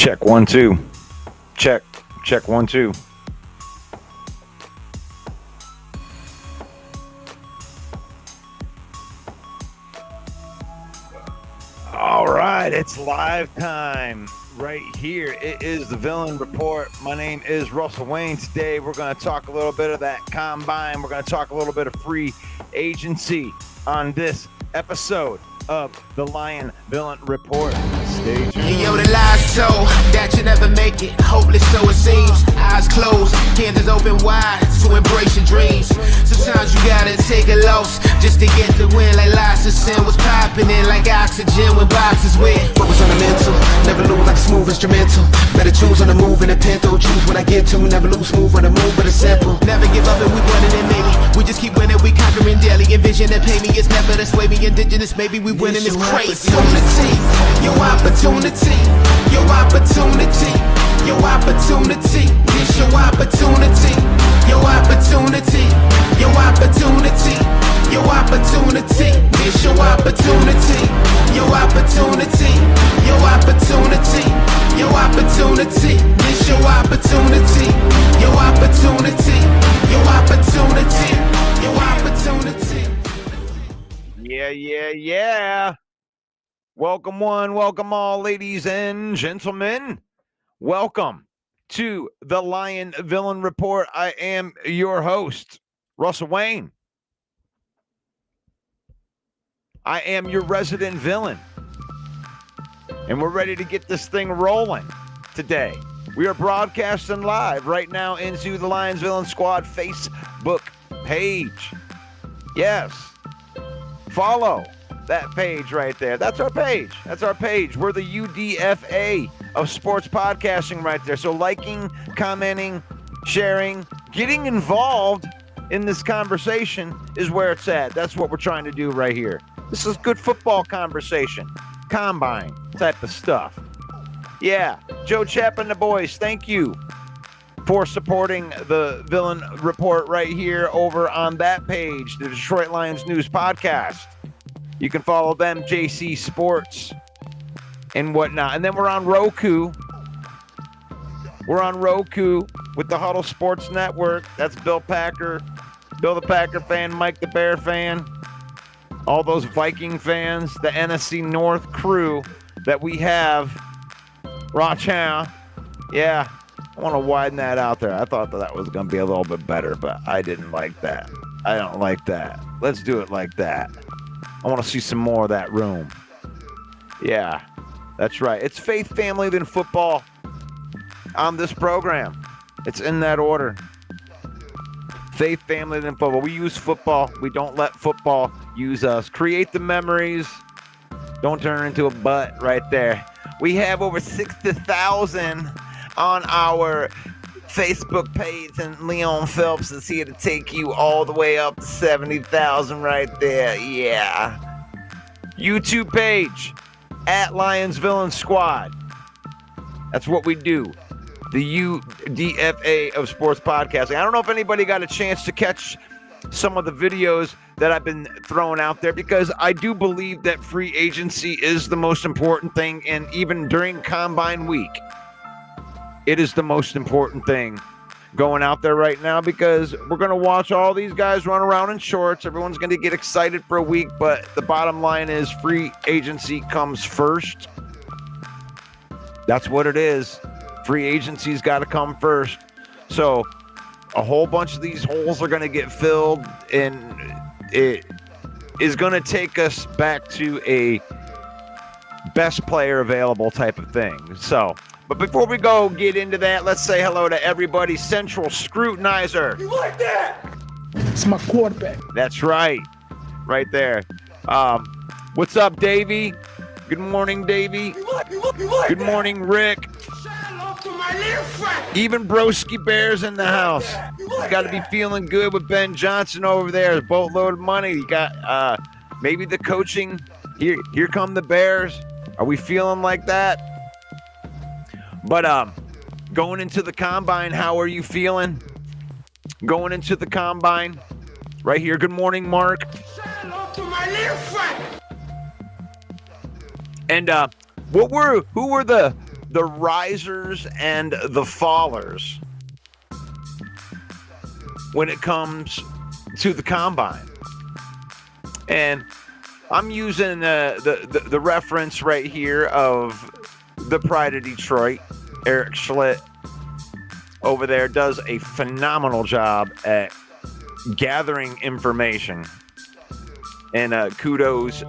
Check 1 2. Check 1 2. All right, it's live time right here. It is the Villain Report. My name is Russell Wayne. Today we're going to talk a little bit of that combine. We're going to talk a little bit of free agency on this episode of the Lion Villain Report. Stay tuned. Hey, yo, the lies told that you never make it. Hopeless, so it seems. Eyes closed, hands open wide to embrace your dreams. Sometimes you gotta take a loss just to get the win. Like lots of sin was popping in like oxygen when boxes wet. Focus on the mental, never lose like a smooth instrumental. Better choose on the move in a pinto. Choose when I get to, never lose smooth on the move, but it's simple. Never give up and we winning it, maybe. We just keep winning, we conquering daily. Envision that pay me, it's never to sway me. Indigenous, maybe we winning this crazy. Your opportunity, your opportunity, your opportunity. This your opportunity, your opportunity, your opportunity, your opportunity. This your opportunity, your opportunity, your opportunity, your opportunity. This your opportunity, your opportunity, your opportunity, your opportunity. Yeah. Welcome one, welcome all, ladies and gentlemen. Welcome to the Lion Villain Report. I am your host, Russell Wayne. I am your resident villain. And we're ready to get this thing rolling today. We are broadcasting live right now into the Lions Villain Squad Facebook page. Yes. Follow that page right there. That's our page. We're the UDFA of sports podcasting right there. So liking, commenting, sharing, getting involved in this conversation is where it's at. That's what we're trying to do right here. This is good football conversation, combine type of stuff. Yeah, Joe Chapp and the boys, thank you for supporting the Villain Report right here over on that page, the Detroit Lions News Podcast. You can follow them, JC Sports and whatnot. And then we're on Roku. We're on Roku with the Huddle Sports Network. That's Bill the Packer fan, Mike the Bear fan, all those Viking fans, the NFC North crew that we have. Rochelle. Yeah, I want to widen that out there. I thought that was going to be a little bit better, but I didn't like that. I don't like that. Let's do it like that. I want to see some more of that room. Yeah, that's right. It's faith, family, then football on this program. It's in that order. Faith, family, then football. We use football. We don't let football use us. Create the memories. Don't turn into a butt right there. We have over 60,000 on our Facebook page, and Leon Phelps is here to take you all the way up to 70,000 right there. Yeah. YouTube page at Lions Villain Squad. That's what we do. The UDFA of sports podcasting. I don't know if anybody got a chance to catch some of the videos that I've been throwing out there, because I do believe that free agency is the most important thing, and even during combine week, it is the most important thing going out there right now, because we're going to watch all these guys run around in shorts. Everyone's going to get excited for a week, but the bottom line is free agency comes first. That's what it is. Free agency's got to come first. So a whole bunch of these holes are going to get filled, and it is going to take us back to a best player available type of thing. So, but before we go get into that, let's say hello to everybody. Central Scrutinizer. You like that? It's my quarterback. That's right. Right there. What's up, Davey? Good morning, Davey. You like Good that? morning, Rick. Even Broski Bear's in the house. Got to be feeling good with Ben Johnson over there. Boatload of money. You got maybe the coaching. Here come the Bears. Are we feeling like that? But going into the combine, how are you feeling? Going into the combine, right here. Good morning, Mark. And who were the the risers and the fallers when it comes to the combine. And I'm using the reference right here of the Pride of Detroit. Eric Schlitt over there does a phenomenal job at gathering information. And kudos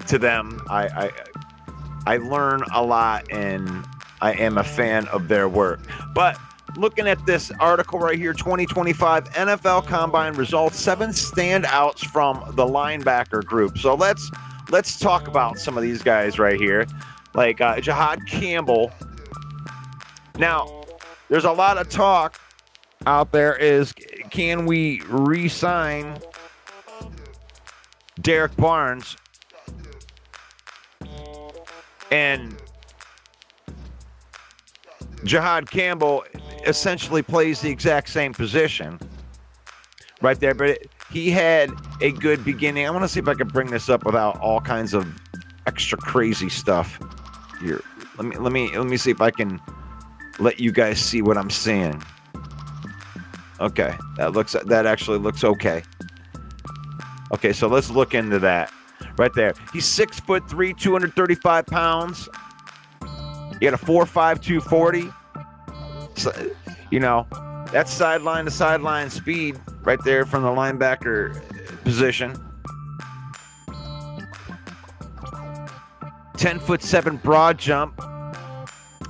to them. I learn a lot, and I am a fan of their work. But looking at this article right here, 2025 NFL Combine results, 7 standouts from the linebacker group. So let's talk about some of these guys right here, like Jahad Campbell. Now, there's a lot of talk out there is, can we re-sign Derek Barnes? And Jahad Campbell essentially plays the exact same position right there, but he had a good beginning. I want to see if I can bring this up without all kinds of extra crazy stuff here. Let me see if I can let you guys see what I'm seeing. Okay, that actually looks okay. Okay, so let's look into that right there. He's 6'3", 235 pounds. He had a 4.5 240. So, you know, that's sideline to sideline speed right there from the linebacker position. 10'7" broad jump.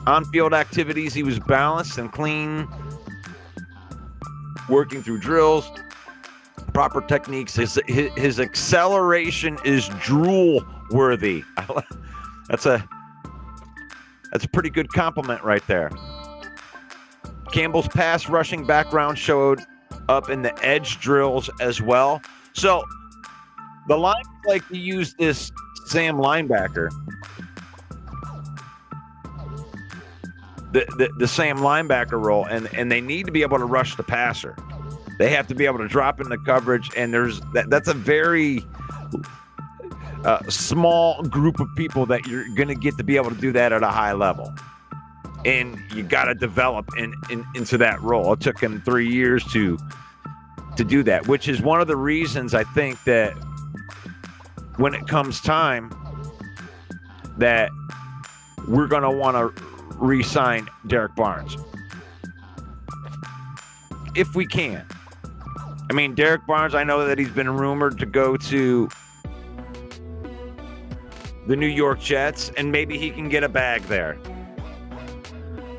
On-field activities, he was balanced and clean, working through drills, proper techniques. His acceleration is drool-worthy. That's a pretty good compliment right there. Campbell's pass rushing background showed up in the edge drills as well. So the Lions like to use this Sam linebacker, the Sam linebacker role, and they need to be able to rush the passer. They have to be able to drop into coverage, and that's a very small group of people that you're going to get to be able to do that at a high level. And you got to develop into that role. It took him 3 years to do that, which is one of the reasons I think that when it comes time that we're going to want to re-sign Derek Barnes. If we can. I mean, Derek Barnes, I know that he's been rumored to go to the New York Jets, and maybe he can get a bag there.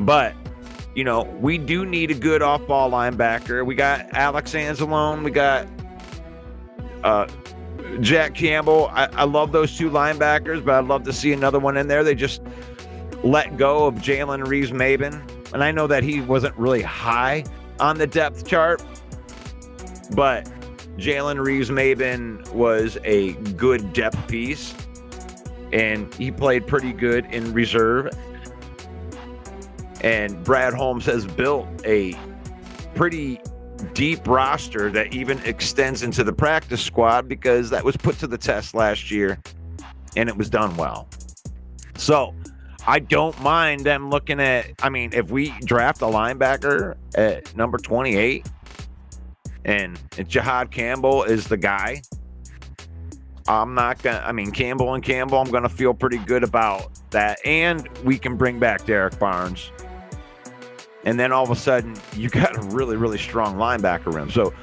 But, you know, we do need a good off-ball linebacker. We got Alex Anzalone. We got Jack Campbell. I love those two linebackers, but I'd love to see another one in there. They just let go of Jalen Reeves-Maben. And I know that he wasn't really high on the depth chart, but Jalen Reeves-Maben was a good depth piece, and he played pretty good in reserve. And Brad Holmes has built a pretty deep roster that even extends into the practice squad, because that was put to the test last year and it was done well. So I don't mind them looking at, I mean, if we draft a linebacker at number 28 and Jahad Campbell is the guy, I'm not going to, I mean, Campbell, I'm going to feel pretty good about that. And we can bring back Derek Barnes. And then all of a sudden, you got a really, really strong linebacker room. So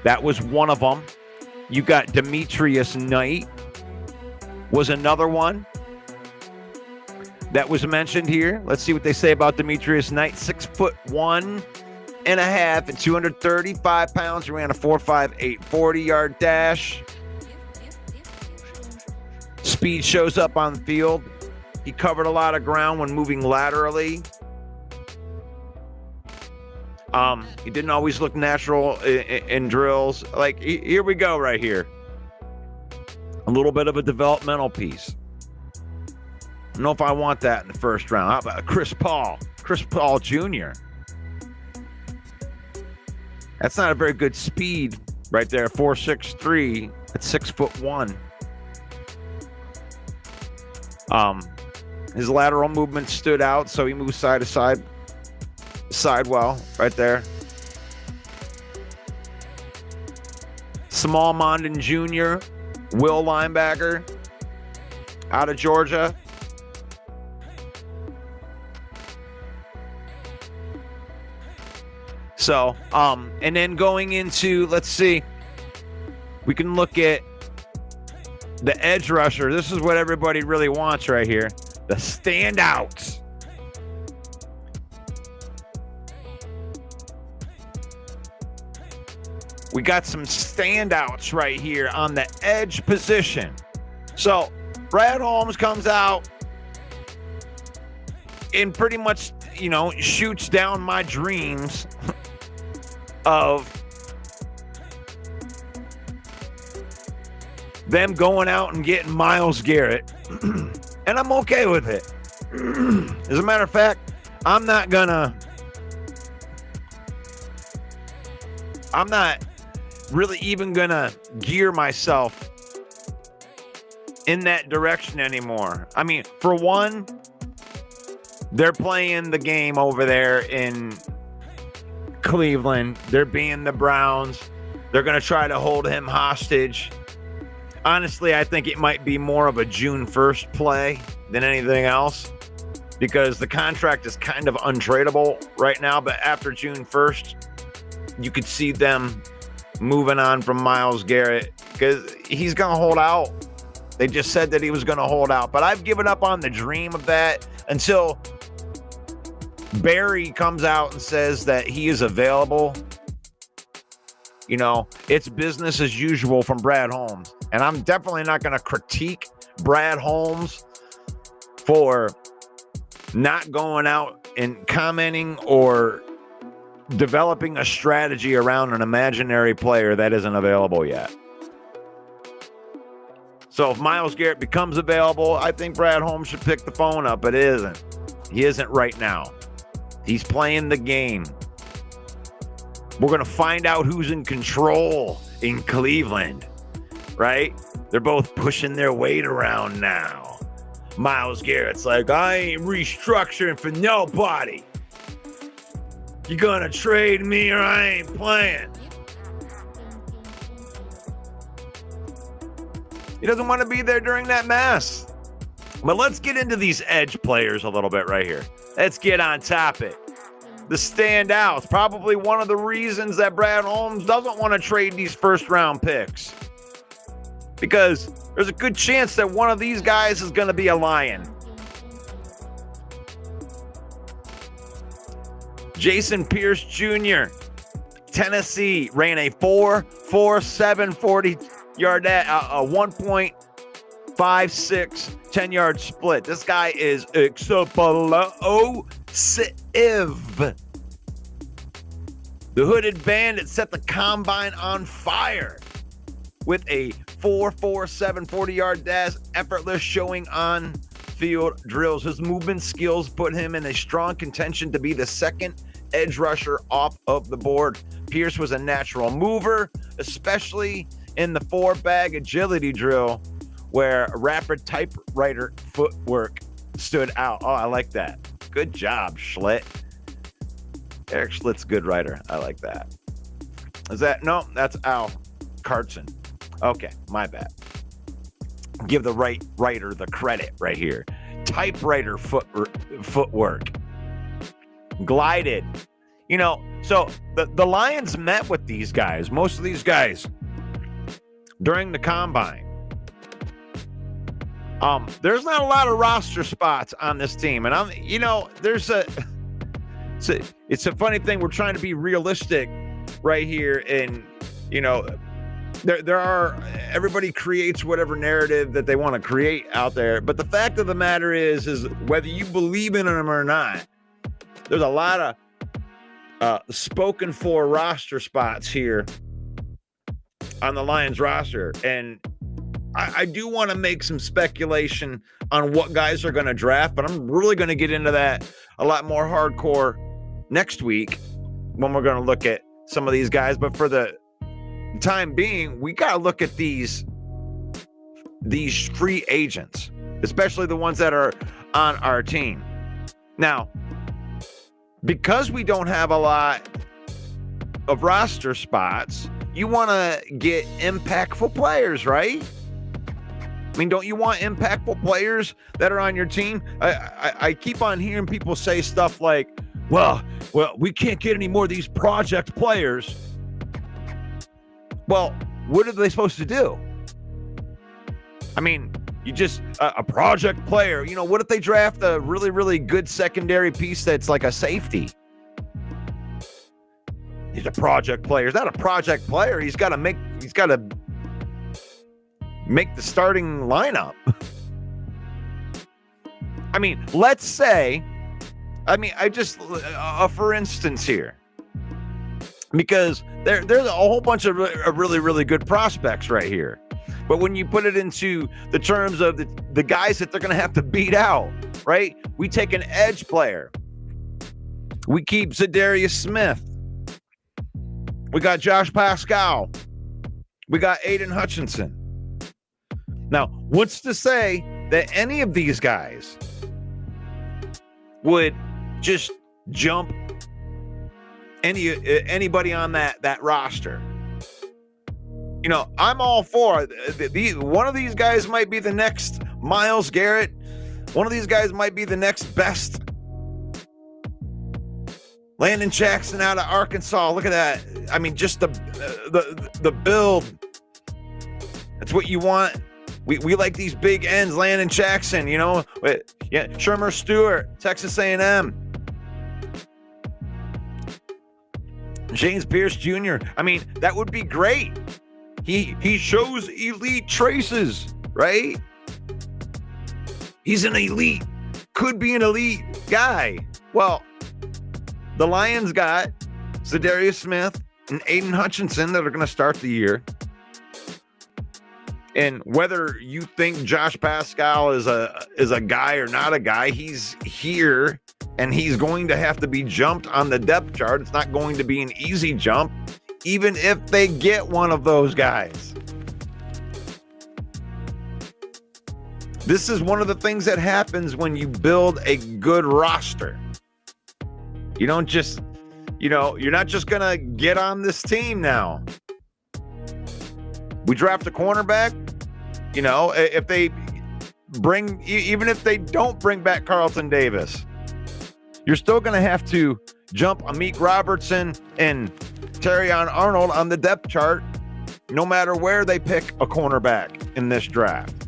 that was one of them. You got Demetrius Knight was another one that was mentioned here. Let's see what they say about Demetrius Knight. 6'1.5" and 235 pounds. He ran a 4.5 40-yard dash. Speed shows up on the field. He covered a lot of ground when moving laterally. He didn't always look natural in drills. Like, here we go right here. A little bit of a developmental piece. I don't know if I want that in the first round. How about Chris Paul Jr.? That's not a very good speed right there. 4.63 at 6'1". His lateral movement stood out, so he moved side to side. Sidewell right there. Small Mondin Jr., Will linebacker out of Georgia. So, and then going into, let's see, we can look at the edge rusher. This is what everybody really wants right here. The standouts. We got some standouts right here on the edge position. So Brad Holmes comes out and pretty much, shoots down my dreams of them going out and getting Myles Garrett. And I'm okay with it. As a matter of fact, I'm not really even gonna gear myself in that direction anymore. I mean, for one, they're playing the game over there in Cleveland. They're being the Browns. They're gonna try to hold him hostage. Honestly, I think it might be more of a June 1st play than anything else, because the contract is kind of untradeable right now. But after June 1st, you could see them moving on from Myles Garrett, because he's going to hold out. They just said that he was going to hold out. But I've given up on the dream of that until Barry comes out and says that he is available. It's business as usual from Brad Holmes. And I'm definitely not going to critique Brad Holmes for not going out and commenting or developing a strategy around an imaginary player that isn't available yet. So if Myles Garrett becomes available, I think Brad Holmes should pick the phone up, but it isn't. He isn't right now. He's playing the game. We're going to find out who's in control in Cleveland, right? They're both pushing their weight around now. Myles Garrett's like, I ain't restructuring for nobody. You gonna trade me or I ain't playing? He doesn't want to be there during that mess. But let's get into these edge players a little bit right here. Let's get on topic. The standouts. Probably one of the reasons that Brad Holmes doesn't want to trade these first-round picks, because there's a good chance that one of these guys is going to be a Lion. Jason Pierce Jr., Tennessee, ran a 4.47 40-yard dash, a 1.56 10-yard split. This guy is explosive. The hooded bandit set the combine on fire with a 4.47 40-yard dash, effortless showing on field drills. His movement skills put him in a strong contention to be the second edge rusher off of the board. Pierce was a natural mover, especially in the 4-bag agility drill, where rapid typewriter footwork stood out. Oh, I like that. Good job, Schlitt. Eric Schlitt's a good writer. I like that. Is that? No, that's Al Cartson. Okay, my bad. Give the right writer the credit right here. Typewriter footwork. Glided. So the Lions met with these guys, most of these guys, during the combine. There's not a lot of roster spots on this team, and it's a funny thing. We're trying to be realistic right here, and there are, everybody creates whatever narrative that they want to create out there. But the fact of the matter is whether you believe in them or not, there's a lot of spoken for roster spots here on the Lions roster. And I do want to make some speculation on what guys are going to draft, but I'm really going to get into that a lot more hardcore next week when we're going to look at some of these guys. But for the time being, we got to look at these free agents. especially the ones that are on our team. Now, because we don't have a lot of roster spots, you want to get impactful players, right? I mean, don't you want impactful players that are on your team? I keep on hearing people say stuff like, well, we can't get any more of these project players. Well, what are they supposed to do? I mean, you just, a project player, you know, what if they draft a really, really good secondary piece that's like a safety? He's a project player. He's not a project player. He's got to make the starting lineup. I mean, let's say, for instance here, because there's a whole bunch of really, really good prospects right here. But when you put it into the terms of the guys that they're going to have to beat out, right? We take an edge player. We keep Zadarius Smith. We got Josh Pascal. We got Aiden Hutchinson. Now, what's to say that any of these guys would just jump anybody on that roster? You know, I'm all for one of these guys might be the next Myles Garrett. One of these guys might be the next best Landon Jackson out of Arkansas. Look at that. I mean, just the build. That's what you want. We like these big ends. Landon Jackson, you know. Yeah, Shermer Stewart, Texas A&M. James Pierce Jr. I mean, that would be great. He shows elite traces, right? He's an elite, could be an elite guy. Well, the Lions got Zadarius Smith and Aiden Hutchinson that are going to start the year. And whether you think Josh Pascal is a guy or not a guy, he's here and he's going to have to be jumped on the depth chart. It's not going to be an easy jump, even if they get one of those guys. This is one of the things that happens when you build a good roster. You don't just, you're not just going to get on this team now. We draft a cornerback, if they even if they don't bring back Carlton Davis, you're still going to have to jump Amik Robertson and Terrion Arnold on the depth chart, no matter where they pick a cornerback in this draft.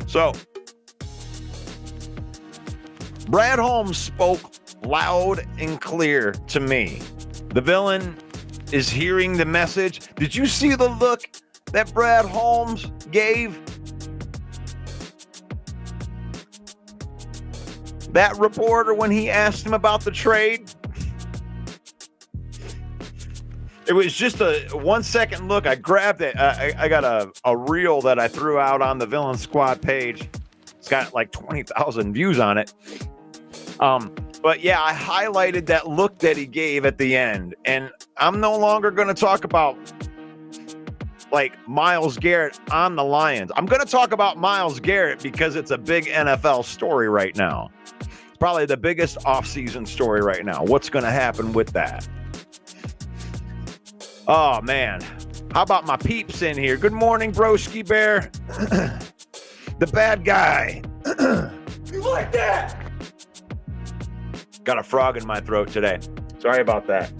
So, Brad Holmes spoke loud and clear to me. The villain is hearing the message. Did you see the look that Brad Holmes gave that reporter when he asked him about the trade? It was just a 1 second look. I grabbed it. I got a reel that I threw out on the Villain Squad page. It's got like 20,000 views on it. But yeah, I highlighted that look that he gave at the end. And I'm no longer going to talk about like Myles Garrett on the Lions. I'm going to talk about Myles Garrett because it's a big NFL story right now. It's probably the biggest offseason story right now. What's going to happen with that? Oh, man. How about my peeps in here? Good morning, Broski Bear. The bad guy. You like that? Got a frog in my throat today. Sorry about that.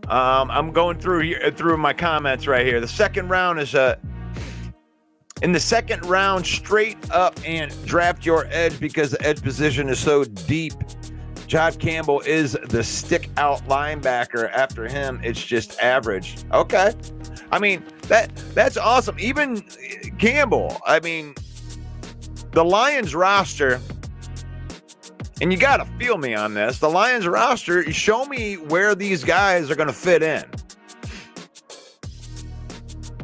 I'm going through my comments right here. The second round is in the second round, straight up and draft your edge because the edge position is so deep. Jod Campbell is the stick out linebacker. After him, it's just average. Okay. I mean, that's awesome. Even Campbell, I mean, the Lions roster, and you got to feel me on this, the Lions roster, show me where these guys are going to fit in.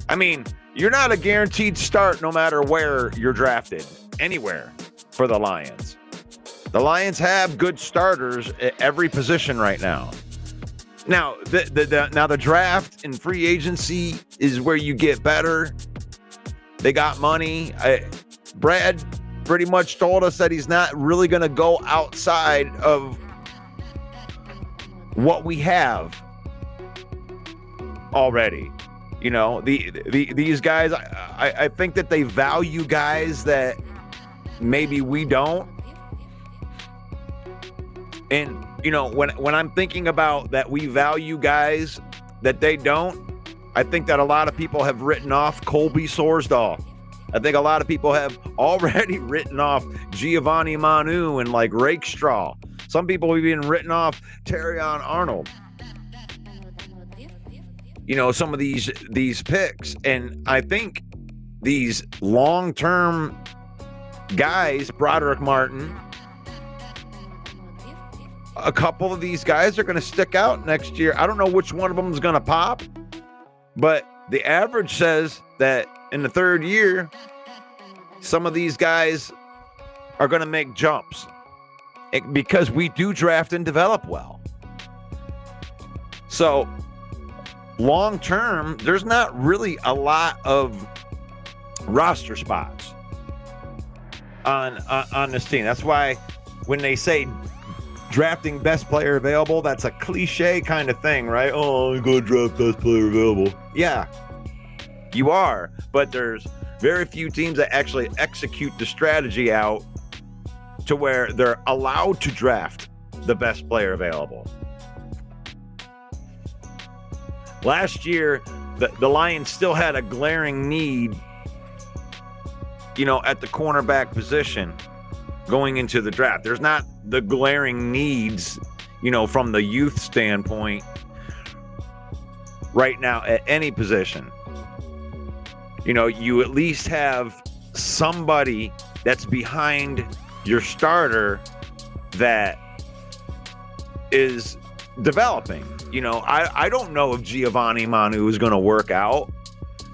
I mean, you're not a guaranteed start no matter where you're drafted, anywhere for the Lions. The Lions have good starters at every position right now. Now, the draft and free agency is where you get better. They got money. Brad pretty much told us that he's not really going to go outside of what we have already. You know, these guys, I think that they value guys that maybe we don't. And, you know, when I'm thinking about that we value guys that they don't, I think that a lot of people have written off Colby Sorsdahl. I think a lot of people have already written off Giovanni Manu and like Rakestraw. Some people have even written off Terrion Arnold. You know, some of these picks. And I think these long-term guys, Broderick Martin, a couple of these guys are going to stick out next year. I don't know which one of them is going to pop, but the average says that in the third year, some of these guys are going to make jumps because we do draft and develop well. So long term, there's not really a lot of roster spots on this team. That's why when they say drafting best player available, that's a cliche kind of thing, right? Oh, I'm going to draft best player available. Yeah, you are, but there's very few teams that actually execute the strategy out to where they're allowed to draft the best player available. Last year, the Lions still had a glaring need, you know, at the cornerback position going into the draft. There's not the glaring needs, you know, from the youth standpoint right now at any position. You know, you at least have somebody that's behind your starter that is developing. You know, I don't know if Giovanni Manu is going to work out,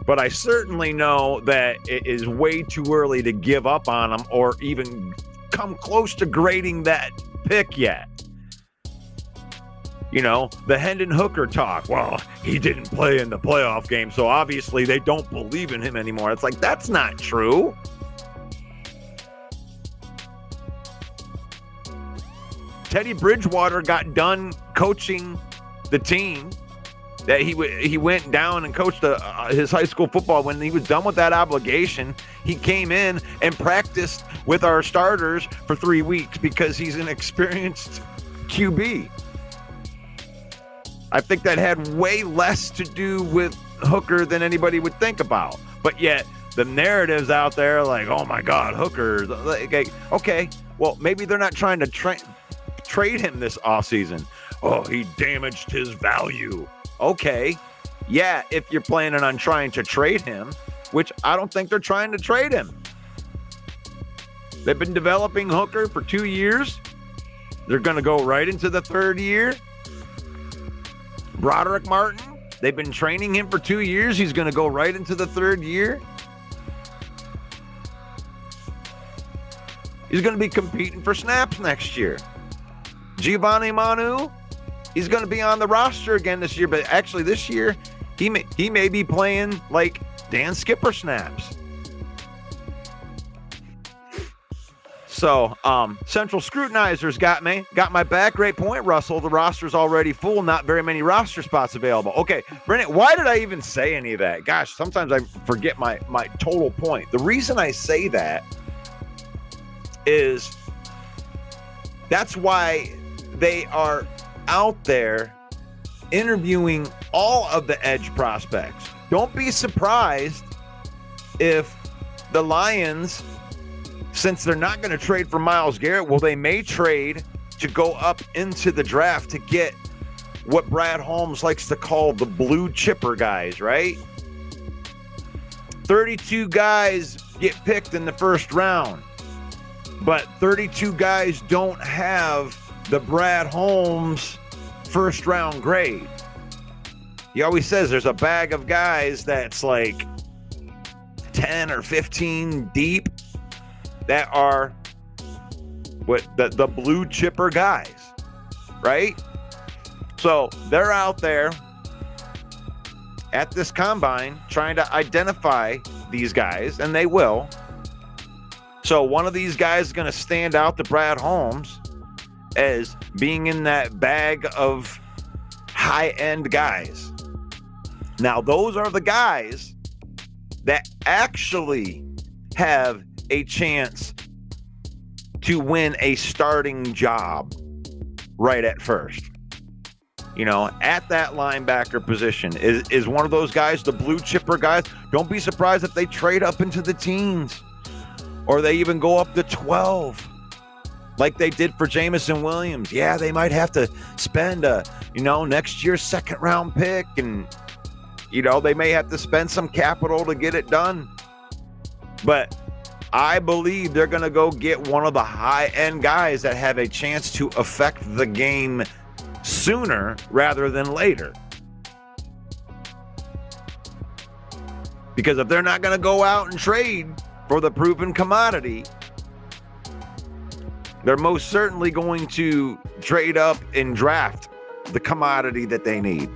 but I certainly know that it is way too early to give up on him or even come close to grading that pick yet. You know, the Hendon Hooker talk. Well, he didn't play in the playoff game, so obviously they don't believe in him anymore. It's like, that's not true. Teddy Bridgewater got done coaching the team that he went down and coached his high school football. When he was done with that obligation, he came in and practiced with our starters for 3 weeks because he's an experienced QB. I think that had way less to do with Hooker than anybody would think about. But yet the narrative's out there like, oh my God, Hooker. Like, okay, well, maybe they're not trying to trade him this offseason. Oh, he damaged his value. Okay, yeah, if you're planning on trying to trade him, which I don't think they're trying to trade him. They've been developing Hooker for 2 years. They're going to go right into the third year. Broderick Martin, they've been training him for 2 years. He's going to go right into the third year. He's going to be competing for snaps next year. Giovanni Manu, he's going to be on the roster again this year, but actually this year, he may be playing like Dan Skipper snaps. So, Central Scrutinizers got my back. Great point, Russell. The roster's already full. Not very many roster spots available. Okay, Brennan, why did I even say any of that? Gosh, sometimes I forget my total point. The reason I say that is that's why they are out there interviewing all of the edge prospects. Don't be surprised if the Lions, since they're not going to trade for Myles Garrett, well, they may trade to go up into the draft to get what Brad Holmes likes to call the blue chipper guys, right? 32 guys get picked in the first round, but 32 guys don't have the Brad Holmes first round grade. He always says there's a bag of guys that's like 10 or 15 deep that are what the blue chipper guys, right? So they're out there at this combine trying to identify these guys, and they will. So one of these guys is going to stand out to Brad Holmes as being in that bag of high-end guys. Now, those are the guys that actually have a chance to win a starting job right at first. You know, at that linebacker position is one of those guys, the blue chipper guys. Don't be surprised if they trade up into the teens or they even go up to 12 like they did for Jamison Williams. Yeah, they might have to spend next year's second round pick, and they may have to spend some capital to get it done. But I believe they're going to go get one of the high-end guys that have a chance to affect the game sooner rather than later. Because if they're not going to go out and trade for the proven commodity, they're most certainly going to trade up and draft the commodity that they need.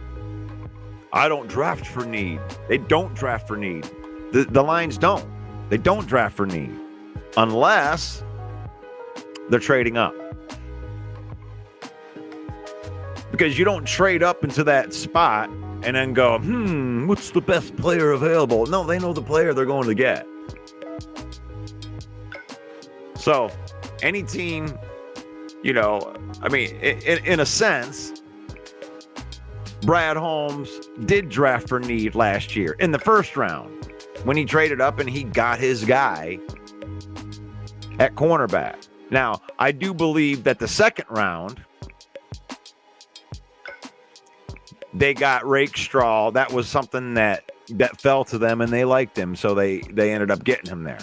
I don't draft for need. They don't draft for need. The Lions don't. They don't draft for need unless they're trading up. Because you don't trade up into that spot and then go, what's the best player available? No, they know the player they're going to get. So any team, in a sense, Brad Holmes did draft for need last year in the first round when he traded up and he got his guy at cornerback. Now, I do believe that the second round, they got Rakestraw. That was something that fell to them and they liked him, so they ended up getting him there.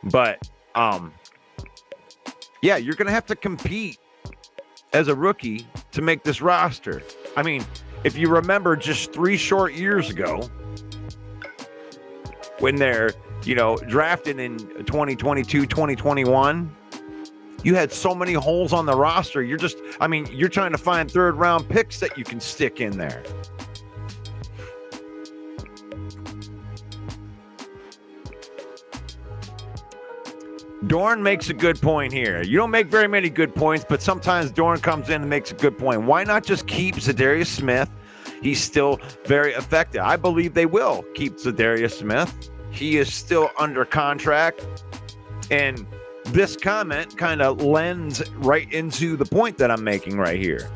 But, you're going to have to compete as a rookie to make this roster. I mean, if you remember just 3 short years ago, when they're, drafted in 2022, 2021, you had so many holes on the roster. You're trying to find third round picks that you can stick in there. Dorn makes a good point here. You don't make very many good points, but sometimes Dorn comes in and makes a good point. Why not just keep Zadarius Smith? He's still very effective. I believe they will keep Zadarius Smith. He is still under contract. And this comment kind of lends right into the point that I'm making right here.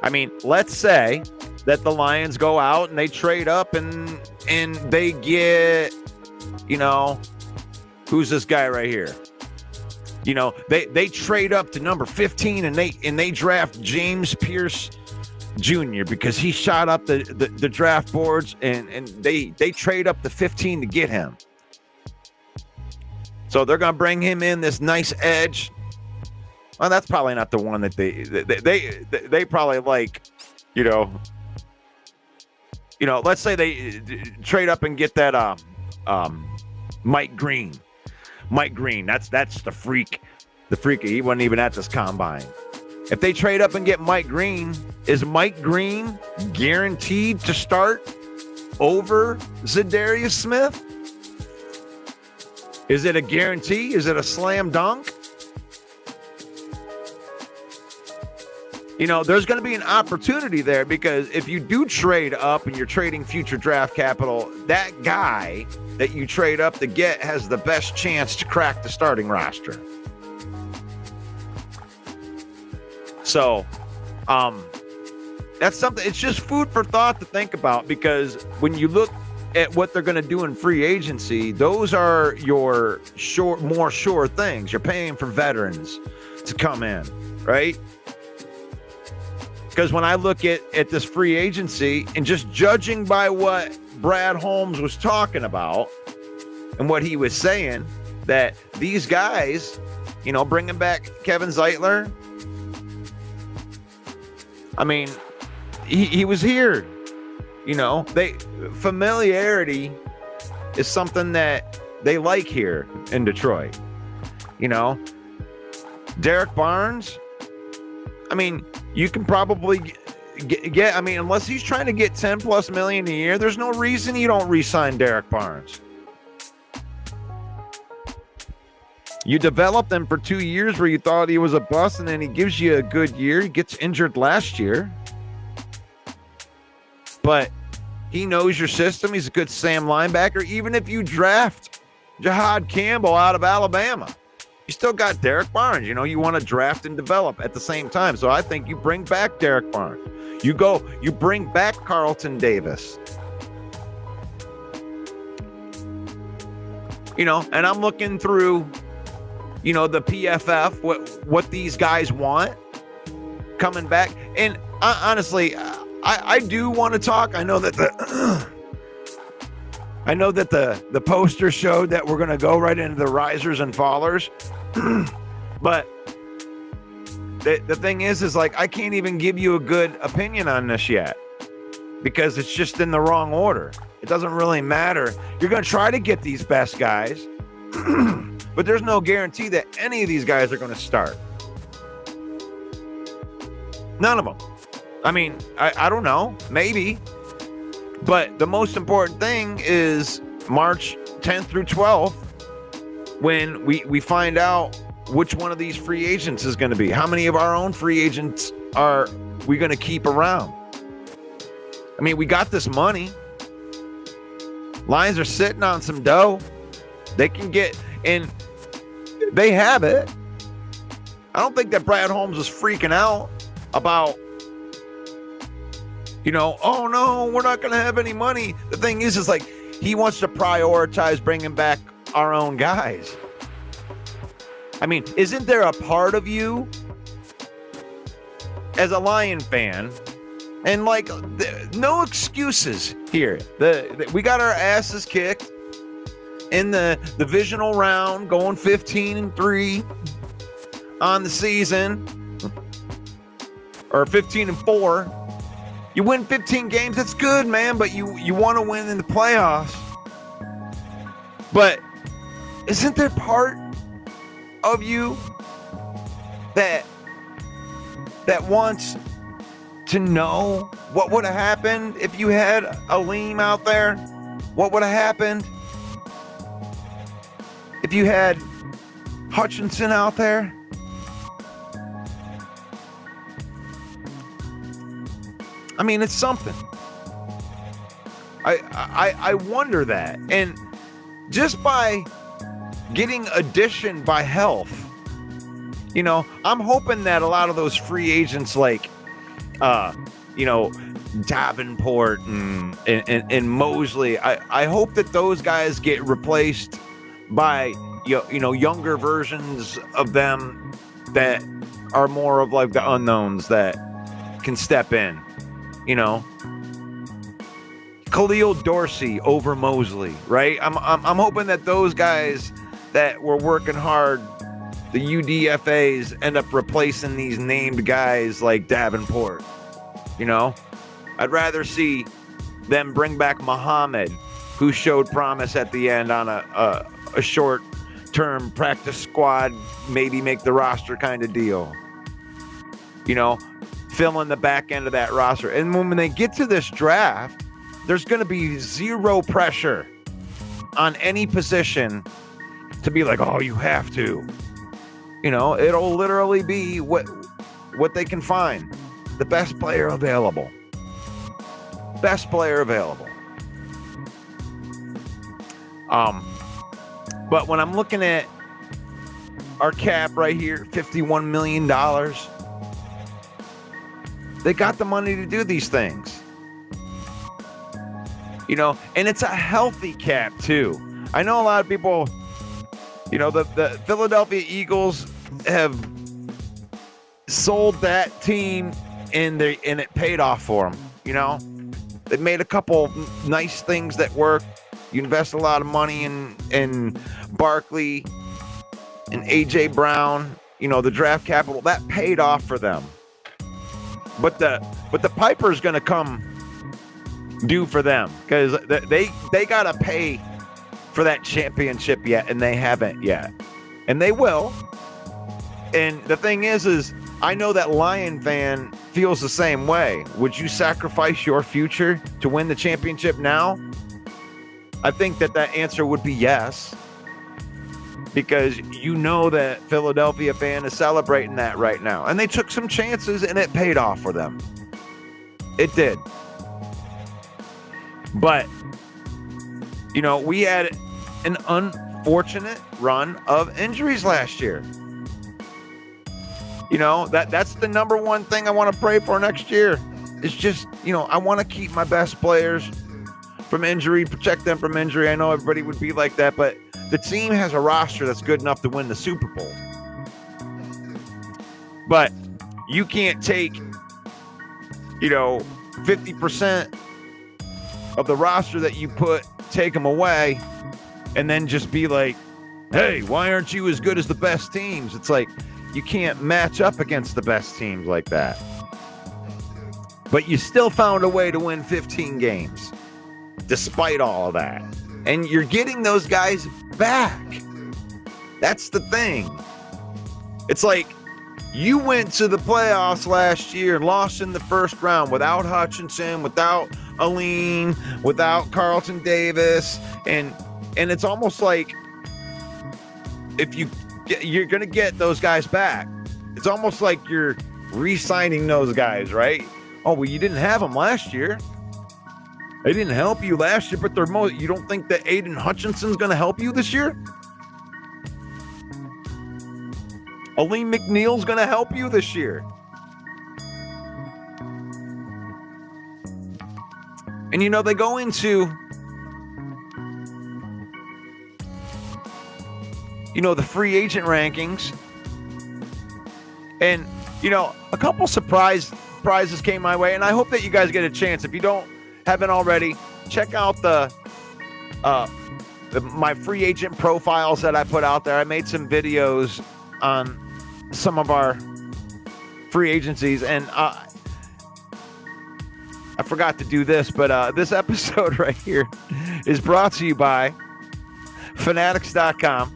I mean, let's say that the Lions go out and they trade up and they get, who's this guy right here? They trade up to number 15 and they draft James Pierce Jr. because he shot up the draft boards and they trade up to 15 to get him. So they're going to bring him in, this nice edge. Well, that's probably not the one that they probably like, let's say they trade up and get that Mike Green. Mike Green, that's the freak. The freak, he wasn't even at this combine. If they trade up and get Mike Green, is Mike Green guaranteed to start over Zadarius Smith? Is it a guarantee? Is it a slam dunk? There's going to be an opportunity there because if you do trade up and you're trading future draft capital, that guy that you trade up to get has the best chance to crack the starting roster. So, that's something, it's just food for thought to think about because when you look at what they're going to do in free agency, those are your more sure things. You're paying for veterans to come in, right? Because when I look at this free agency and just judging by what Brad Holmes was talking about and what he was saying, that these guys, bringing back Kevin Zeitler, I mean, he was here. Familiarity is something that they like here in Detroit. Derek Barnes, I mean, you can probably get. I mean, unless he's trying to get 10 plus million a year, there's no reason you don't re-sign Derek Barnes. You developed him for 2 years where you thought he was a bust, and then he gives you a good year. He gets injured last year, but he knows your system. He's a good Sam linebacker. Even if you draft Jahad Campbell out of Alabama, you still got Derek Barnes. You know, you want to draft and develop at the same time. So I think you bring back Derek Barnes. You bring back Carlton Davis. You know, and I'm looking through, you know, the PFF, what these guys want coming back. And honestly, I do want to talk. I know that the poster showed that we're going to go right into the risers and fallers. But the thing is like, I can't even give you a good opinion on this yet because it's just in the wrong order. It doesn't really matter. You're going to try to get these best guys. But there's no guarantee that any of these guys are going to start. None of them. I mean, I don't know. Maybe. But the most important thing is March 10th through 12th when we find out which one of these free agents is going to be. How many of our own free agents are we going to keep around? I mean, we got this money. Lions are sitting on some dough. They can get... And they have it. I don't think that Brad Holmes is freaking out about, you know, oh no, we're not going to have any money. The thing is like, he wants to prioritize bringing back our own guys. I mean, isn't there a part of you as a Lion fan, and like, no excuses here. We got our asses kicked in the divisional round, going 15-3 on the season, or 15-4. You win 15 games, that's good, man, but you want to win in the playoffs. But isn't there part of you that wants to know what would have happened if you had Aleem out there? What would have happened if you had Hutchinson out there? I mean, it's something. I wonder that. And just by getting addition by health, you know, I'm hoping that a lot of those free agents like, you know, Davenport and Mosley, I hope that those guys get replaced by, you know, younger versions of them that are more of like the unknowns that can step in, you know. Khalil Dorsey over Mosley, right? I'm hoping that those guys that were working hard, the UDFAs, end up replacing these named guys like Davenport. You know, I'd rather see them bring back Muhammad, who showed promise at the end on a short-term practice squad, maybe make the roster kind of deal. You know, fill in the back end of that roster. And when they get to this draft, there's going to be zero pressure on any position to be like, oh, you have to. You know, it'll literally be what they can find. The best player available. Best player available. But when I'm looking at our cap right here, $51 million, they got the money to do these things. You know, and it's a healthy cap too. I know a lot of people, you know, the Philadelphia Eagles have sold that team and it paid off for them. You know, they made a couple nice things that work. You invest a lot of money in Barkley and AJ Brown, you know, the draft capital that paid off for them. But the Piper's going to come due for them because they got to pay for that championship yet, and they haven't yet, and they will. And the thing is I know that Lion fan feels the same way. Would you sacrifice your future to win the championship now? I think that answer would be yes. Because you know that Philadelphia fan is celebrating that right now. And they took some chances and it paid off for them. It did. But, you know, we had an unfortunate run of injuries last year. You know, that's the number one thing I want to pray for next year. It's just, you know, I want to keep my best players from injury, protect them from injury. I know everybody would be like that, but the team has a roster that's good enough to win the Super Bowl. But you can't take, you know, 50% of the roster that you take them away, and then just be like, hey, why aren't you as good as the best teams? It's like, you can't match up against the best teams like that. But you still found a way to win 15 games, despite all of that. And you're getting those guys back. That's the thing. It's like you went to the playoffs last year and lost in the first round without Hutchinson, without Aline, without Carlton Davis, and it's almost like if you're going to get those guys back. It's almost like you're re-signing those guys, right? Oh, well, you didn't have them last year. They didn't help you last year, but you don't think that Aiden Hutchinson's going to help you this year? Aline McNeil's going to help you this year. And, you know, they go into, you know, the free agent rankings. And, you know, a couple prizes came my way, and I hope that you guys get a chance. If you haven't already, check out my free agent profiles that I put out there. I made some videos on some of our free agencies, and I forgot to do this, but this episode right here is brought to you by Fanatics.com.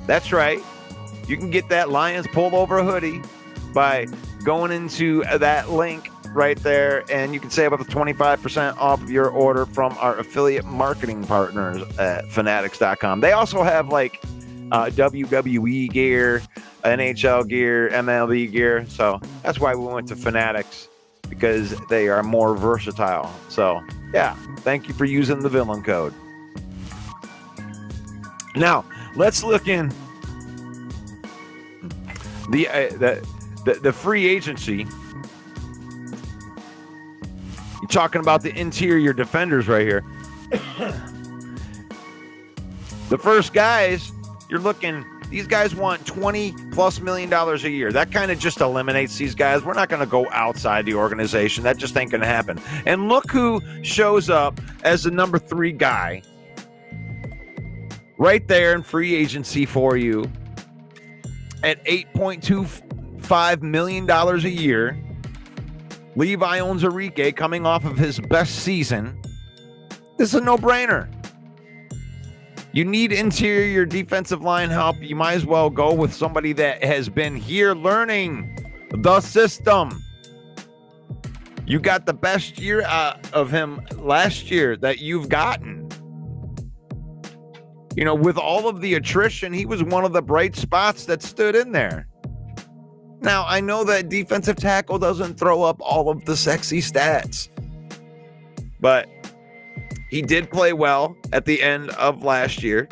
That's right. You can get that Lions pullover hoodie by going into that link right there, and you can save up to 25% off of your order from our affiliate marketing partners at Fanatics.com. They also have like WWE gear, NHL gear, MLB gear. So that's why we went to Fanatics, because they are more versatile. So yeah, thank you for using the villain code. Now let's look in the free agency. You're talking about the interior defenders right here. The first guys, you're looking, these guys want $20+ million a year. That kind of just eliminates these guys. We're not going to go outside the organization. That just ain't going to happen. And look who shows up as the number 3 guy right there in free agency for you at $8.25 million a year. Levi Onwuzurike, coming off of his best season. This is a no-brainer. You need interior defensive line help. You might as well go with somebody that has been here learning the system. You got the best year of him last year that you've gotten. You know, with all of the attrition, he was one of the bright spots that stood in there. Now, I know that defensive tackle doesn't throw up all of the sexy stats, but he did play well at the end of last year.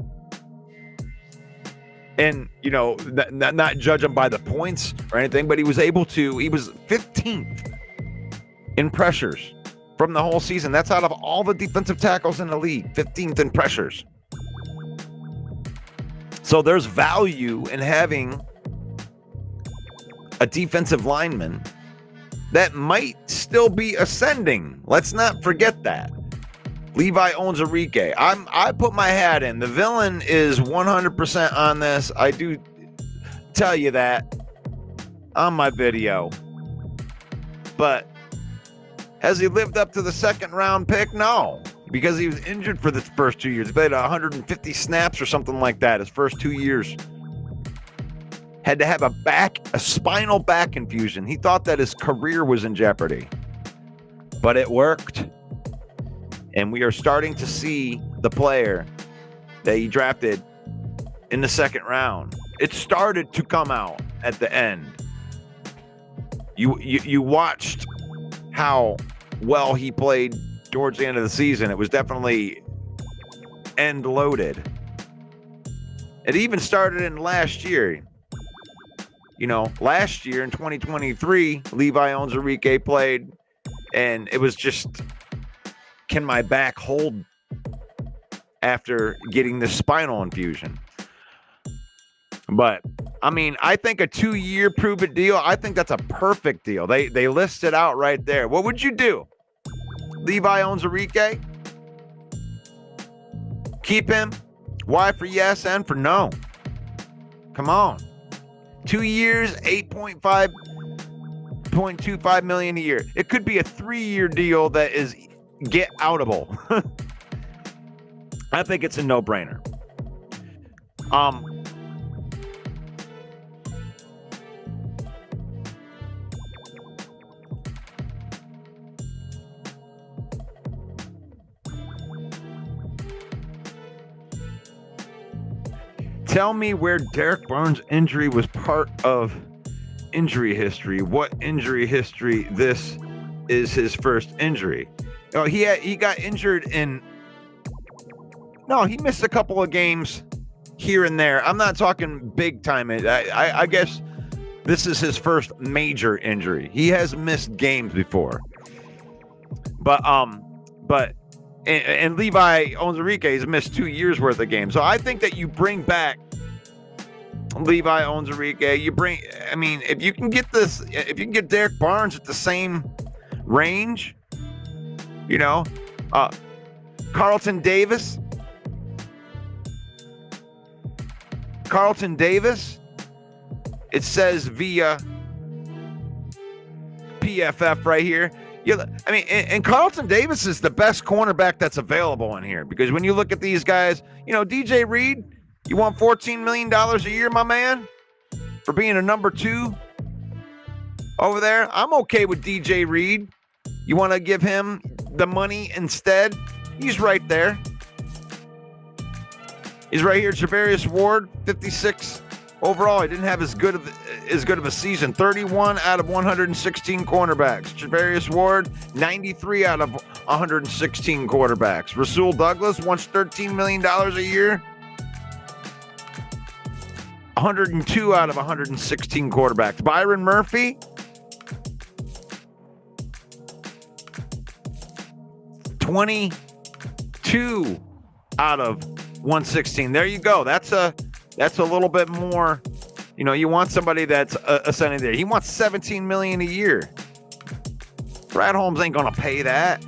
And, you know, not judge him by the points or anything, but he was 15th in pressures from the whole season. That's out of all the defensive tackles in the league, 15th in pressures. So there's value in having a defensive lineman that might still be ascending. Let's not forget that. Levi Onwuzurike. I put my hat in. The villain is 100% on this. I do tell you that on my video. But has he lived up to the second round pick? No, because he was injured for the first 2 years. He played 150 snaps or something like that his first 2 years. had to have a spinal back infusion. He thought that his career was in jeopardy, but it worked. And we are starting to see the player that he drafted in the second round. It started to come out at the end. You watched how well he played towards the end of the season. It was definitely end loaded. It even started in last year. Last year in 2023, Levi Onwuzurike played, and it was just, can my back hold after getting this spinal infusion? But I think a 2-year prove it deal, I think that's a perfect deal. They list it out right there. What would you do? Levi Onwuzurike? Keep him? Y for yes, N for no. Come on. 2 years, $8.25 million a year. It could be a 3-year deal that is get outable. I think it's a no-brainer. Tell me where Derek Barnes' injury was part of injury history. What injury history? This is his first injury. He got injured he missed a couple of games here and there. I'm not talking big time. I guess this is his first major injury. He has missed games before. But Levi Onwuzurike has missed 2 years worth of games. So I think that you bring back Levi Onwuzurike. If you can get Derek Barnes at the same range, Carlton Davis, it says via PFF right here. And Carlton Davis is the best cornerback that's available in here, because when you look at these guys, DJ Reed, you want $14 million a year, my man, for being a number 2 over there. I'm okay with DJ Reed. You want to give him the money instead? He's right there. He's right here. Javarius Ward, 56 overall. He didn't have as good of a season. 31 out of 116 cornerbacks. Javarius Ward, 93 out of 116 quarterbacks. Rasul Douglas wants $13 million a year. 102 out of 116 quarterbacks. Byron Murphy, 22 out of 116. There you go. That's a little bit more. You want somebody that's ascending there. He wants $17 million a year. Brad Holmes ain't gonna pay that.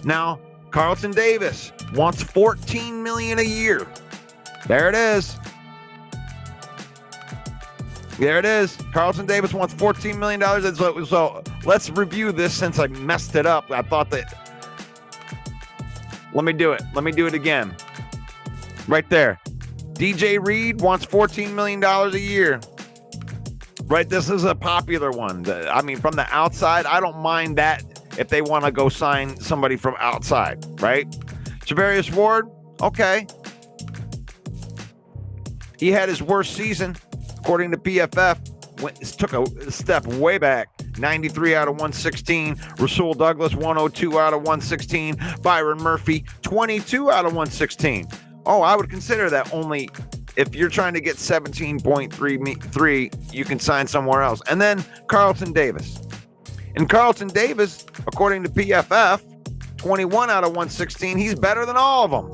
Now, Carlton Davis wants $14 million a year. There it is. There it is. Carlton Davis wants $14 million. So let's review this since I messed it up. I thought that. Let me do it. Let me do it again. Right there. DJ Reed wants $14 million a year. Right, this is a popular one. From the outside, I don't mind that if they want to go sign somebody from outside, right? Javarius Ward, okay. He had his worst season, according to PFF. Took a step way back. 93 out of 116. Rasul Douglas, 102 out of 116. Byron Murphy, 22 out of 116. Oh, I would consider that only if you're trying to get 17.3, you can sign somewhere else. And then Carlton Davis. And Carlton Davis, according to PFF, 21 out of 116. He's better than all of them.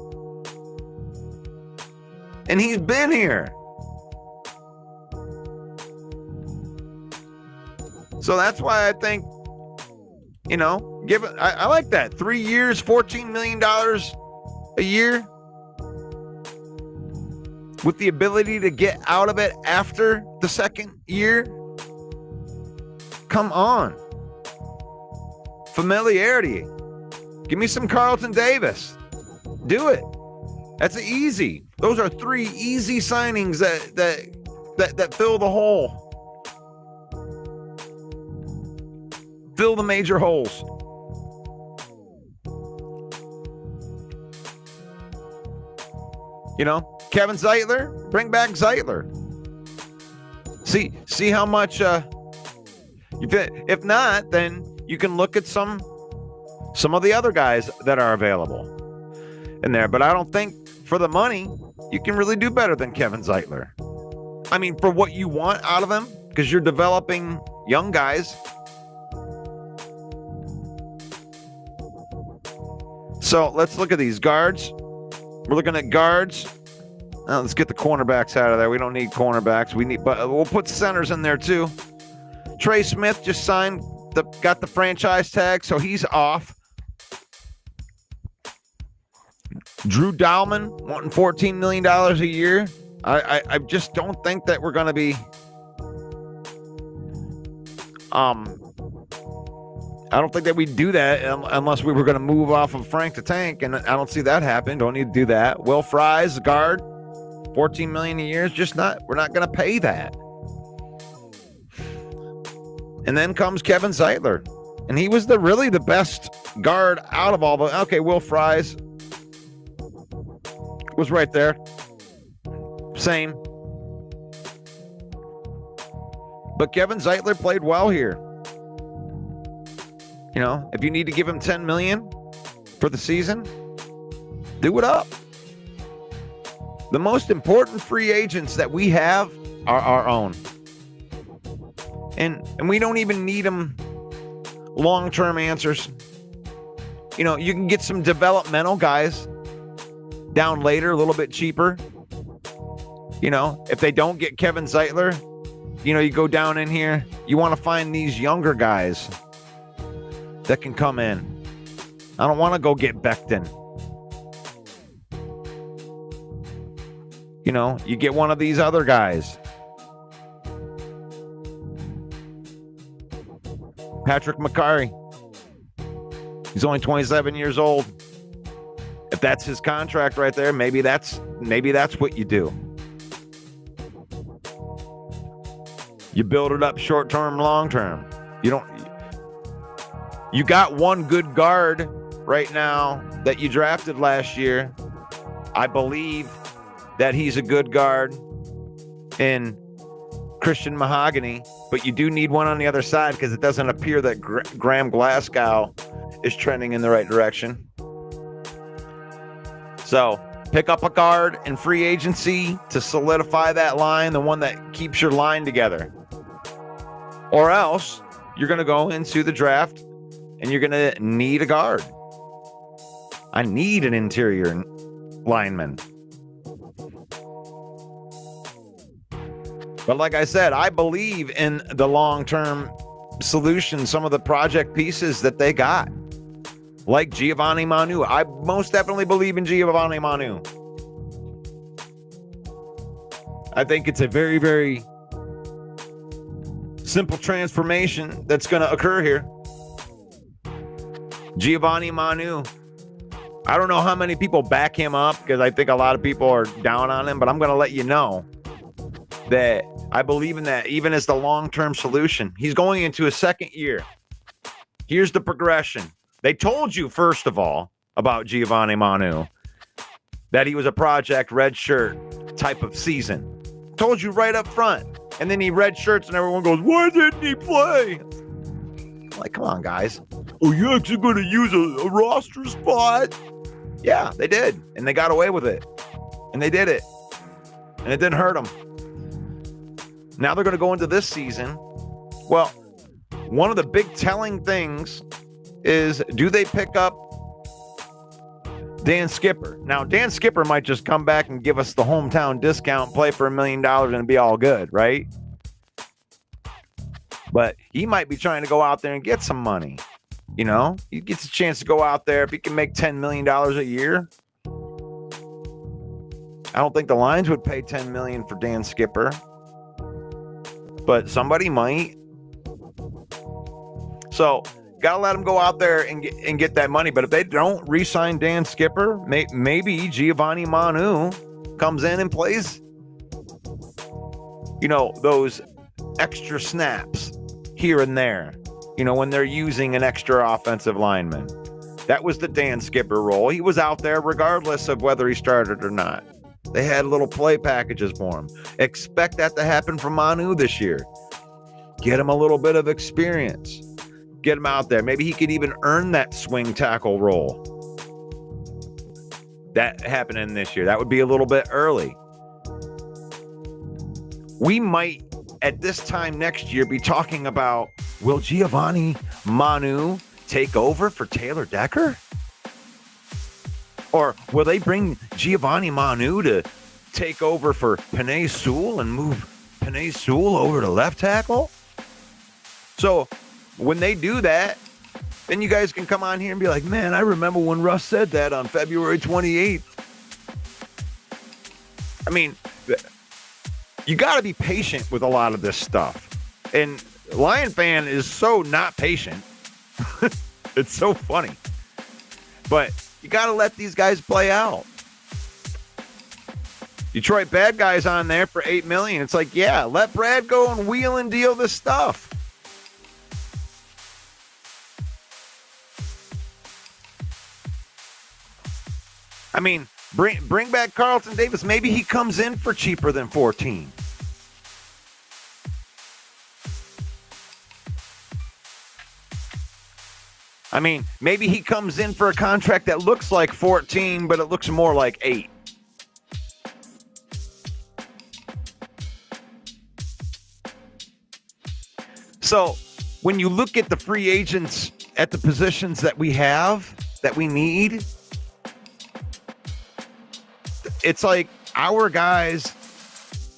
And he's been here. So that's why I think, I like that. 3 years, $14 million a year, with the ability to get out of it after the second year. Come on. Familiarity. Give me some Carlton Davis. Do it. That's easy. Those are 3 easy signings that that fill the hole. Fill the major holes. You know, Kevin Zeitler, bring back Zeitler. See how much. If not, then you can look at some of the other guys that are available in there. But I don't think for the money you can really do better than Kevin Zeitler. I mean, for what you want out of him, because you're developing young guys. So let's look at these guards. We're looking at guards. Now let's get the cornerbacks out of there. We don't need cornerbacks. But we'll put centers in there too. Trey Smith just signed, got the franchise tag, so he's off. Drew Dalman wanting $14 million a year. I just don't think that we're going to be. I don't think that we'd do that unless we were going to move off of Frank the Tank, and I don't see that happen. Don't need to do that. Will Fries, guard, $14 million a year is just not. We're not going to pay that. And then comes Kevin Zeitler, and he was really the best guard out of all the. Okay, Will Fries was right there. Same. But Kevin Zeitler played well here. You know, if you need to give him $10 million for the season, do it up. The most important free agents that we have are our own. And we don't even need them long-term answers. You know, you can get some developmental guys down later, a little bit cheaper. You know, if they don't get Kevin Zeitler, you know, you go down in here, you want to find these younger guys that can come in. I don't want to go get Becton. You know, you get one of these other guys. Patrick McCarry. He's only 27 years old. If that's his contract right there, maybe that's what you do. You build it up short-term, long-term. You got one good guard right now that you drafted last year. I believe that he's a good guard in Christian Mahogany, but you do need one on the other side because it doesn't appear that Graham Glasgow is trending in the right direction. So pick up a guard in free agency to solidify that line, the one that keeps your line together. Or else you're going to go into the draft and you're going to need a guard. I need an interior lineman. But like I said, I believe in the long-term solution, some of the project pieces that they got. Like Giovanni Manu. I most definitely believe in Giovanni Manu. I think it's a very, very simple transformation that's going to occur here. Giovanni Manu. I don't know how many people back him up because I think a lot of people are down on him, but I'm going to let you know that I believe in that even as the long-term solution. He's going into his second year. Here's the progression. They told you, first of all, about Giovanni Manu, that he was a project red shirt type of season. Told you right up front. And then he red shirts and everyone goes, why didn't he play? I'm like, come on, guys. Oh, you're actually going to use a roster spot? Yeah, they did. And they got away with it. And they did it. And it didn't hurt them. Now they're going to go into this season. Well, one of the big telling things is, do they pick up Dan Skipper? Now, Dan Skipper might just come back and give us the hometown discount, play for $1 million, and be all good, right? But he might be trying to go out there and get some money. You know, he gets a chance to go out there. If he can make $10 million a year, I don't think the Lions would pay $10 million for Dan Skipper, but somebody might. So got to let him go out there and get that money. But if they don't re-sign Dan Skipper, maybe Giovanni Manu comes in and plays those extra snaps here and there, when they're using an extra offensive lineman. That was the Dan Skipper role. He was out there regardless of whether he started or not. They had little play packages for him. Expect that to happen from Manu this year. Get him a little bit of experience. Get him out there. Maybe he could even earn that swing tackle role. That happening this year. That would be a little bit early. We might, at this time next year, be talking about, will Giovanni Manu take over for Taylor Decker? Or will they bring Giovanni Manu to take over for Penei Sewell and move Penei Sewell over to left tackle? So when they do that, then you guys can come on here and be like, man, I remember when Russ said that on February 28th. I mean, you got to be patient with a lot of this stuff. And Lion fan is so not patient. It's so funny. But you got to let these guys play out. Detroit bad guys on there for $8 million. It's like, yeah, let Brad go and wheel and deal this stuff. I mean, bring back Carlton Davis. Maybe he comes in for cheaper than 14. I mean, maybe he comes in for a contract that looks like 14, but it looks more like 8. So when you look at the free agents at the positions that we have, that we need, it's like our guys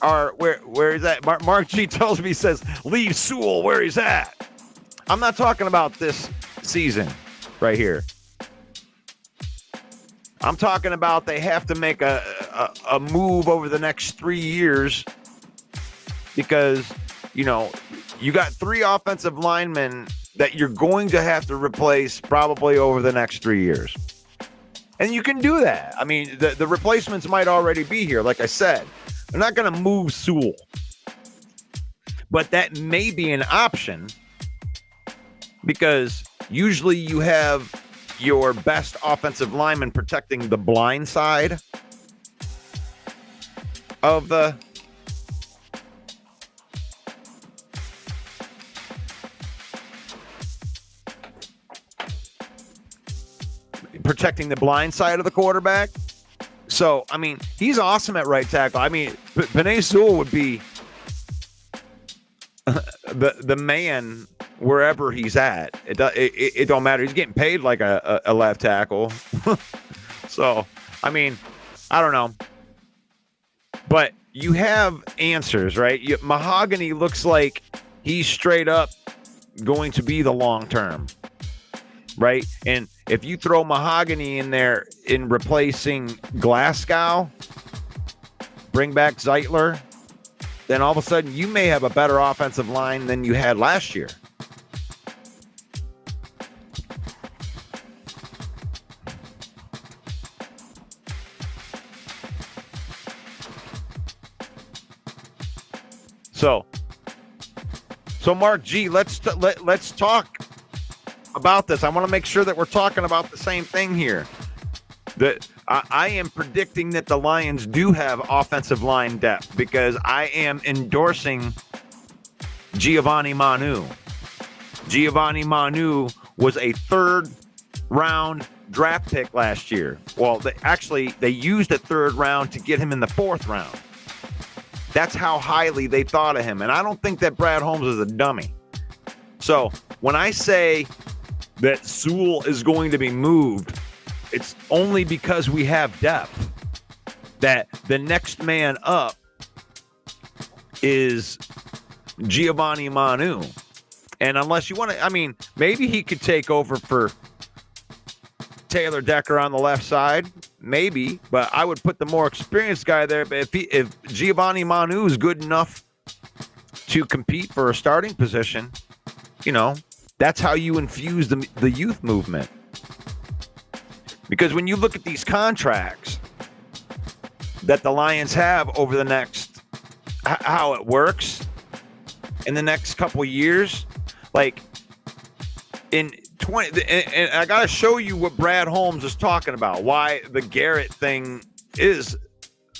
are where is that? Mark G tells me, he says, leave Sewell where he's at. I'm not talking about this season right here. I'm talking about they have to make a move over the next 3 years because, you got 3 offensive linemen that you're going to have to replace probably over the next 3 years. And you can do that. I mean, the replacements might already be here. Like I said, they're not going to move Sewell. But that may be an option because usually you have your best offensive lineman protecting the blind side of the quarterback. So, I mean, he's awesome at right tackle. I mean, Penei Sewell would be the man wherever he's at. It don't matter. He's getting paid like a left tackle. So, I mean, I don't know. But you have answers, right? Mahogany looks like he's straight up going to be the long term, right? And if you throw Mahogany in there in replacing Glasgow, bring back Zeitler, then all of a sudden you may have a better offensive line than you had last year. So Mark G, let's talk about this. I want to make sure that we're talking about the same thing here. That I am predicting that the Lions do have offensive line depth because I am endorsing Giovanni Manu. Giovanni Manu was a 3rd round draft pick last year. Well, they used a 3rd round to get him in the 4th round. That's how highly they thought of him. And I don't think that Brad Holmes is a dummy. So when I say that Sewell is going to be moved, it's only because we have depth. That the next man up is Giovanni Manu. And unless you want to, I mean, maybe he could take over for Taylor Decker on the left side. Maybe, but I would put the more experienced guy there. But if Giovanni Manu is good enough to compete for a starting position, that's how you infuse the youth movement. Because when you look at these contracts that the Lions have over the next how it works in the next couple years. Like in 20, and I got to show you what Brad Holmes is talking about, why the Garrett thing is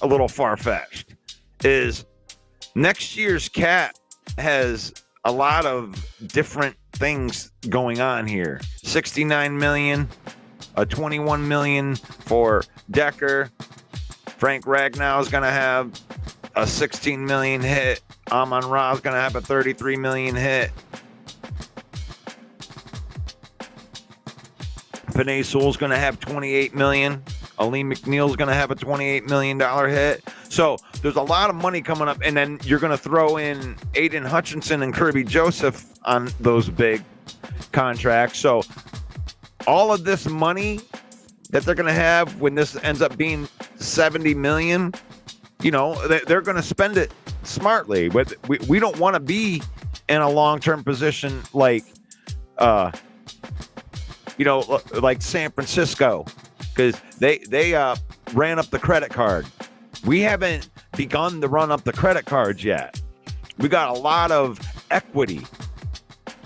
a little far-fetched. Is next year's cap has a lot of different things going on here. 69 million, 21 million for Decker. Frank Ragnow is going to have a 16 million hit. Amon-Ra is going to have a 33 million hit. Penei Sewell's going to have 28 million. Aleem McNeil's going to have a $28 million hit. So there's a lot of money coming up, and then you're going to throw in Aiden Hutchinson and Kirby Joseph on those big contracts. So all of this money that they're going to have when this ends up being 70 million, you know, they're going to spend it smartly. We don't want to be in a long-term position like, you know, like San Francisco, because they ran up the credit card. We haven't begun to run up the credit cards yet. We got a lot of equity.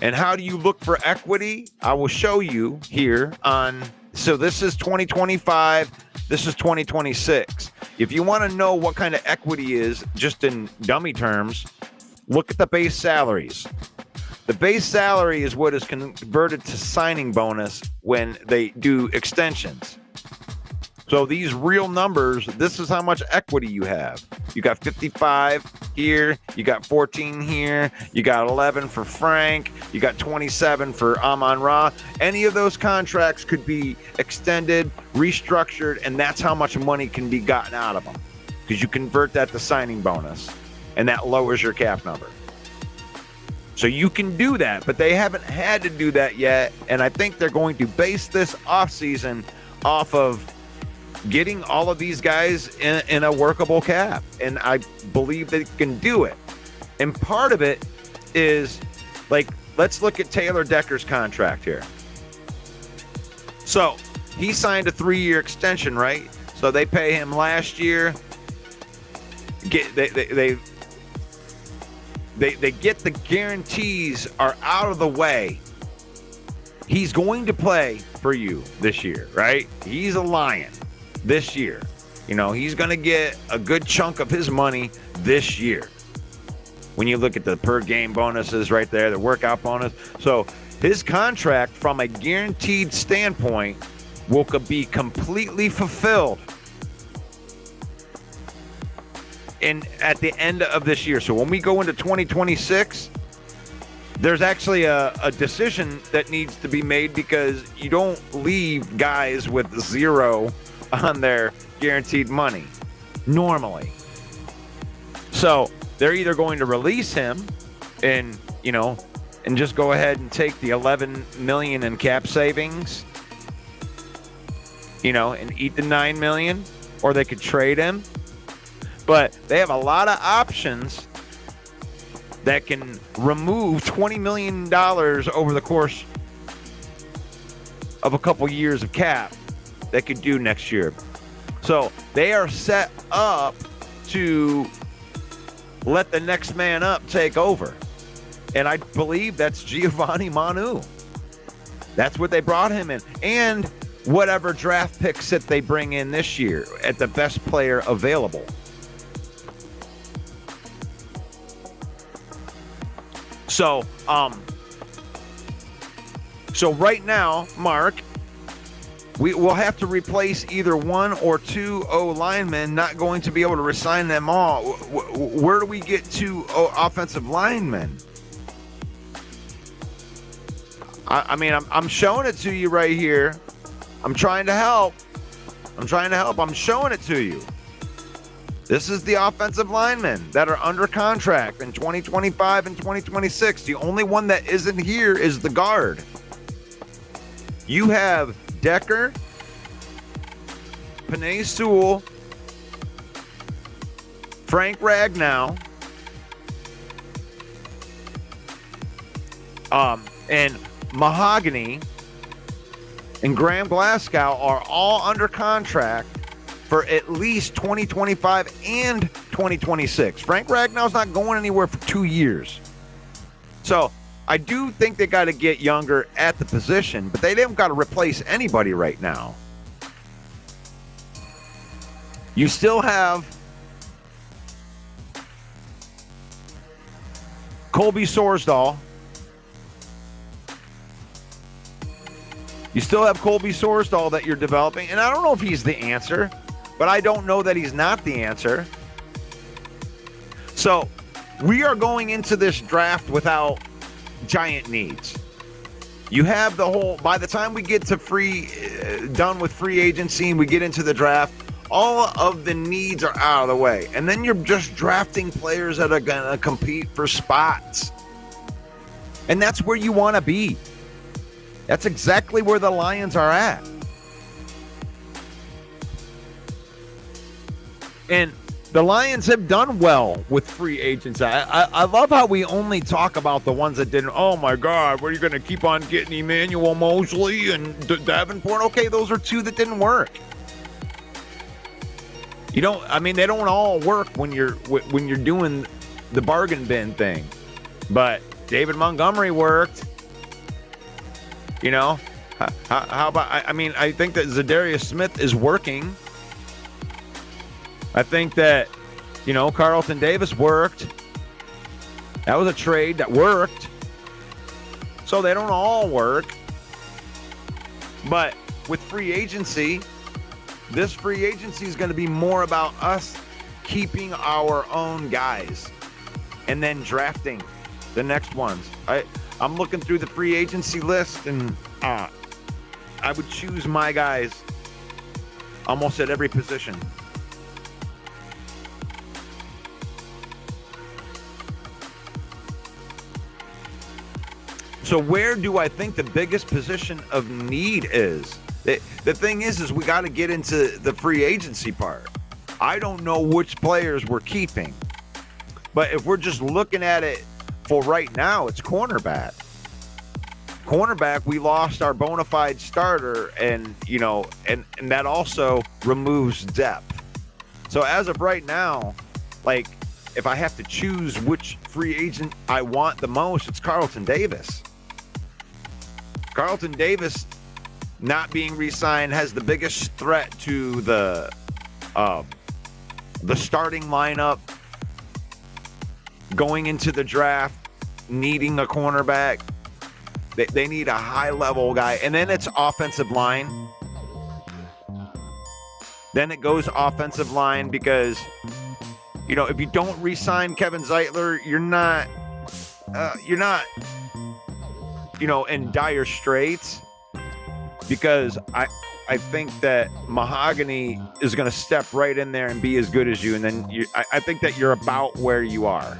And how do you look for equity? I will show you here on, so this is 2025, this is 2026. If you want to know what kind of equity is, just in dummy terms, look at the base salaries. The base salary is what is converted to signing bonus when they do extensions. So these real numbers, this is how much equity you have. You got 55 here, you got 14 here, you got 11 for Frank, you got 27 for Amon-Ra. Any of those contracts could be extended, restructured, and that's how much money can be gotten out of them. Because you convert that to signing bonus, and that lowers your cap number. So you can do that, but they haven't had to do that yet, and I think they're going to base this offseason off of getting all of these guys in a workable cap, and I believe they can do it. And part of it is, like, let's look at Taylor Decker's contract here. So he signed a 3-year extension, right? So they pay him last year. They get the guarantees are out of the way. He's going to play for you this year, right? He's a Lion this year. You know, he's going to get a good chunk of his money this year. When you look at the per game bonuses right there, the workout bonus. So his contract from a guaranteed standpoint will be completely fulfilled at the end of this year. So when we go into 2026, there's actually a decision that needs to be made, because you don't leave guys with zero on their guaranteed money normally. So they're either going to release him and, you know, and just go ahead and take the 11 million in cap savings, you know, and eat the 9 million, or they could trade him. But they have a lot of options that can remove $20 million over the course of a couple years of cap that could do next year. So they are set up to let the next man up take over. And I believe that's Giovanni Manu. That's what they brought him in. And whatever draft picks that they bring in this year at the best player available. So, so right now, Mark, we will have to replace either one or two O linemen. Not going to be able to resign them all. Where do we get two offensive linemen? I mean, I'm showing it to you right here. I'm trying to help. I'm showing it to you. This is the offensive linemen that are under contract in 2025 and 2026. The only one that isn't here is the guard. You have Decker, Penei Sewell, Frank Ragnow, and Mahogany and Graham Glasgow are all under contract for at least 2025 and 2026. Frank Ragnow's not going anywhere for 2 years. So I do think they got to get younger at the position, but they don't got to replace anybody right now. You still have Colby Sorsdahl. You still have Colby Sorsdahl that you're developing, and I don't know if he's the answer, but I don't know that he's not the answer. So we are going into this draft without giant needs. You have the whole, by the time we get to done with free agency and we get into the draft, all of the needs are out of the way. And then you're just drafting players that are going to compete for spots. And that's where you want to be. That's exactly where the Lions are at. And the Lions have done well with free agents. I love how we only talk about the ones that didn't. Oh, my God, where are you going to keep on getting Emmanuel Mosley and Davenport? Okay, those are two that didn't work. They don't all work when you're doing the bargain bin thing. But David Montgomery worked. How about, I think that Zadarius Smith is working. I think that, Carlton Davis worked. That was a trade that worked. So they don't all work. But with free agency, this free agency is going to be more about us keeping our own guys and then drafting the next ones. I'm looking through the free agency list, and I would choose my guys almost at every position. So where do I think the biggest position of need is? The thing is we got to get into the free agency part. I don't know which players we're keeping, but if we're just looking at it for right now, it's cornerback. Cornerback, we lost our bona fide starter, and that also removes depth. So as of right now, if I have to choose which free agent I want the most, it's Carlton Davis. Carlton Davis not being re-signed has the biggest threat to the starting lineup going into the draft, needing a cornerback. They need a high-level guy. And then it's offensive line. Then it goes offensive line because, if you don't re-sign Kevin Zeitler, you're not, in dire straits, because I think that Mahogany is going to step right in there and be as good as you. And then I think that you're about where you are.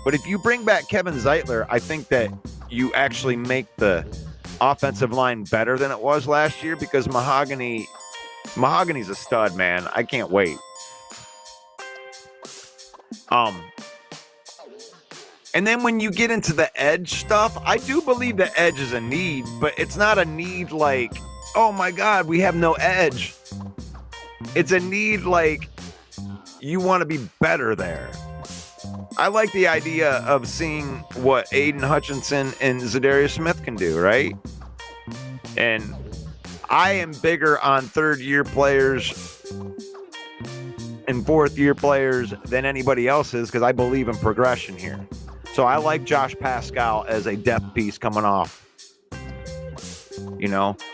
But if you bring back Kevin Zeitler, I think that you actually make the offensive line better than it was last year, because Mahogany's a stud, man. I can't wait. And then when you get into the edge stuff, I do believe the edge is a need, but it's not a need like, oh my God, we have no edge. It's a need like you want to be better there. I like the idea of seeing what Aiden Hutchinson and Zadarius Smith can do, right? And I am bigger on third-year players and fourth-year players than anybody else is, because I believe in progression here. So I like Josh Pascal as a depth piece coming off.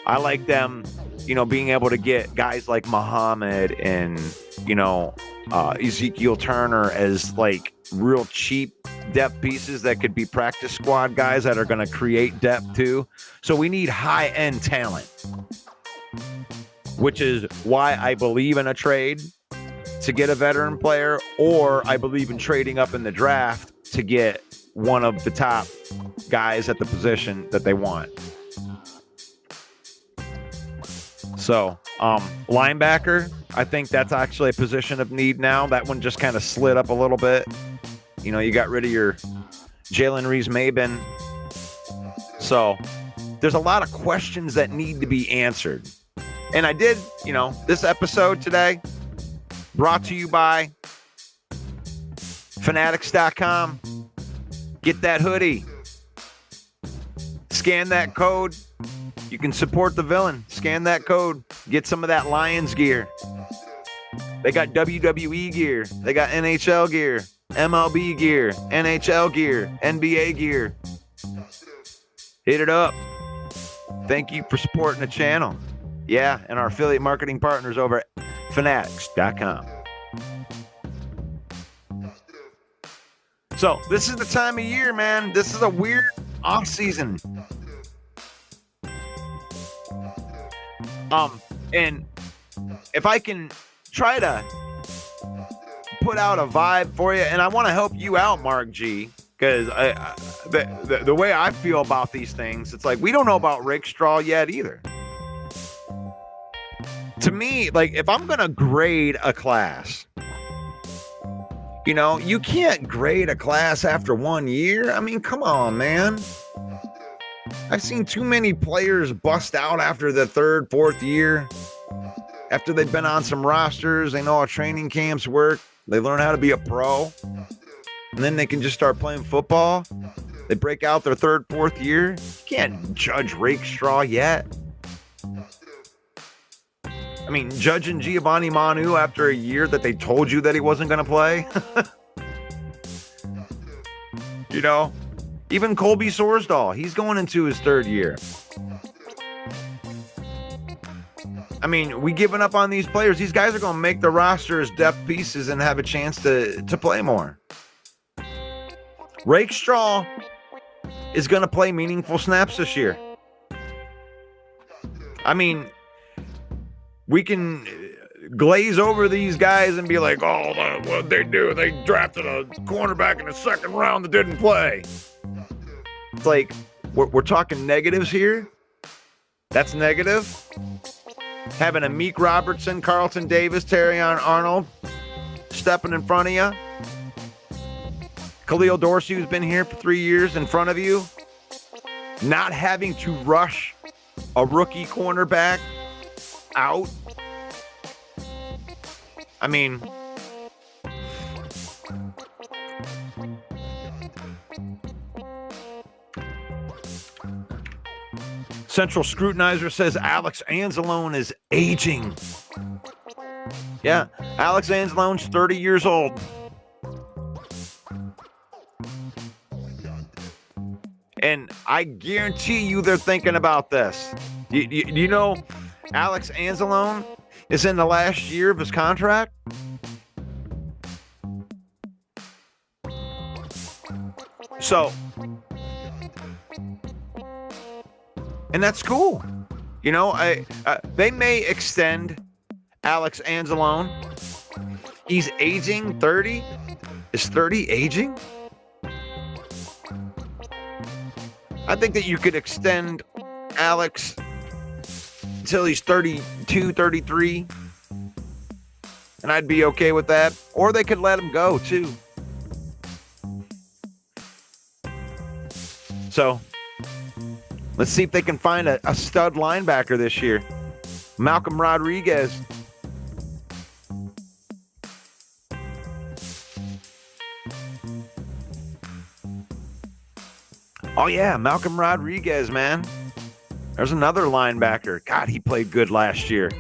I like them, being able to get guys like Muhammad and, Ezekiel Turner as real cheap depth pieces that could be practice squad guys that are going to create depth too. So we need high-end talent, which is why I believe in a trade to get a veteran player, or I believe in trading up in the draft to get one of the top guys at the position that they want. So, linebacker, I think that's actually a position of need now. That one just kind of slid up a little bit. You got rid of your Jalen Reeves-Maben. So, there's a lot of questions that need to be answered. And I did, this episode today brought to you by Fanatics.com. Get that hoodie. Scan that code. You can support the villain. Scan that code. Get some of that Lions gear. They got WWE gear. They got NHL gear, MLB gear, NHL gear, NBA gear. Hit it up. Thank you for supporting the channel. Yeah, and our affiliate marketing partners over at Fanatics.com. So this is the time of year, man. This is a weird off season. And if I can try to put out a vibe for you, and I want to help you out, Mark G, because the way I feel about these things, it's like we don't know about Rick Straw yet either. To me, like if I'm gonna grade a class, you can't grade a class after 1 year. I mean, come on, man. I've seen too many players bust out after the third, fourth year. After they've been on some rosters, they know how training camps work. They learn how to be a pro. And then they can just start playing football. They break out their third, fourth year. You can't judge Rake Straw yet. I mean, judging Giovanni Manu after a year that they told you that he wasn't going to play. Even Colby Sorsdahl, he's going into his third year. I mean, we giving up on these players. These guys are going to make the roster as depth pieces and have a chance to play more. Rake Straw is going to play meaningful snaps this year. I mean, we can glaze over these guys and be like, oh, what'd they do? They drafted a cornerback in the second round that didn't play. It's like, we're talking negatives here. That's negative. Having a Meek Robertson, Carlton Davis, Terrion Arnold stepping in front of you. Khalil Dorsey, who's been here for 3 years in front of you. Not having to rush a rookie cornerback out. I mean, Central Scrutinizer says Alex Anzalone is aging. Yeah, Alex Anzalone's 30 years old. And I guarantee you they're thinking about this. You know, Alex Anzalone is in the last year of his contract. So, and that's cool. They may extend Alex Anzalone. He's aging 30. Is 30 aging? I think that you could extend Alex until he's 32, 33. And I'd be okay with that. Or they could let him go too. So, let's see if they can find a stud linebacker this year. Malcolm Rodriguez. Oh, yeah, Malcolm Rodriguez, man. There's another linebacker. God, he played good last year.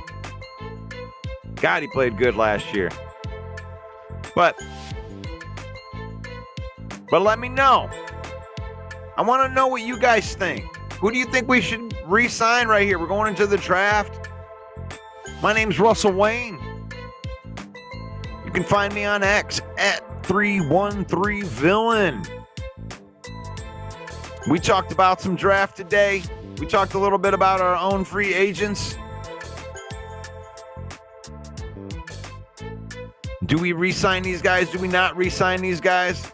But let me know. I want to know what you guys think. Who do you think we should re-sign right here? We're going into the draft. My name's Russell Wayne. You can find me on X at 313Villain. We talked about some draft today. We talked a little bit about our own free agents. Do we re-sign these guys? Do we not re-sign these guys?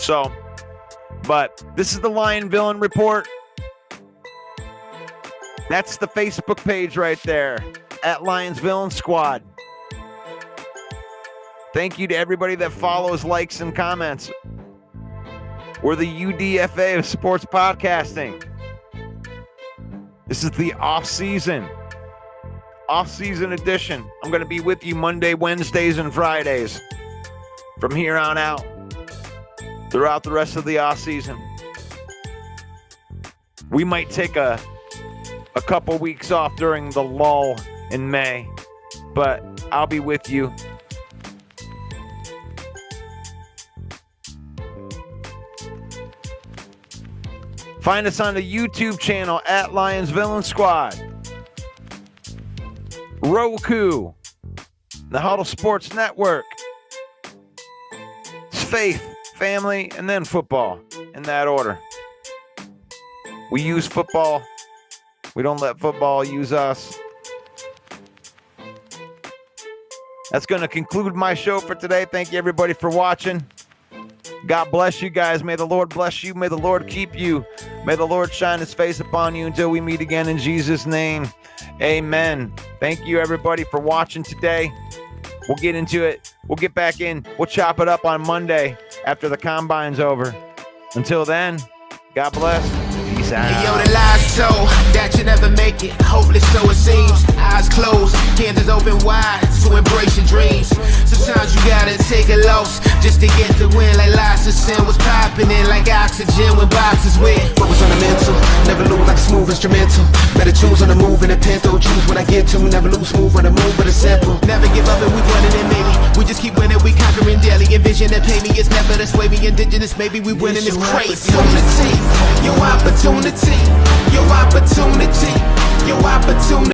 So, but this is the Lion Villain Report. That's the Facebook page right there, at Lions Villain Squad. Thank you to everybody that follows, likes, and comments. We're the UDFA of sports podcasting. This is the off-season edition. I'm going to be with you Monday, Wednesdays, and Fridays from here on out throughout the rest of the off-season. We might take a couple weeks off during the lull in May, but I'll be with you. Find us on the YouTube channel at Lions Villain Squad, Roku, the Huddle Sports Network. It's faith, family, and then football in that order. We use football. We don't let football use us. That's going to conclude my show for today. Thank you, everybody, for watching. God bless you guys. May the Lord bless you. May the Lord keep you. May the Lord shine his face upon you until we meet again in Jesus' name. Amen. Thank you, everybody, for watching today. We'll get into it. We'll get back in. We'll chop it up on Monday after the combine's over. Until then, God bless. Peace out. Hey, yo, the lies so that you never make it. Hopeless, so it seems. Eyes closed, candles open wide to embrace your dreams. Sometimes you gotta take a loss just to get the win. Like lots of sin was popping in like oxygen when boxes wet. Focus on the mental, never lose like a smooth instrumental. Better choose on the move in a pinto. Choose when I get to, never lose smooth on the move, but it's simple. Never give up and we running it, maybe. We just keep winning, we conquering daily. Envision that pay me, it's never the sway me. Indigenous, maybe we winning, it's crazy. Opportunity, your opportunity, your opportunity, your opportunity.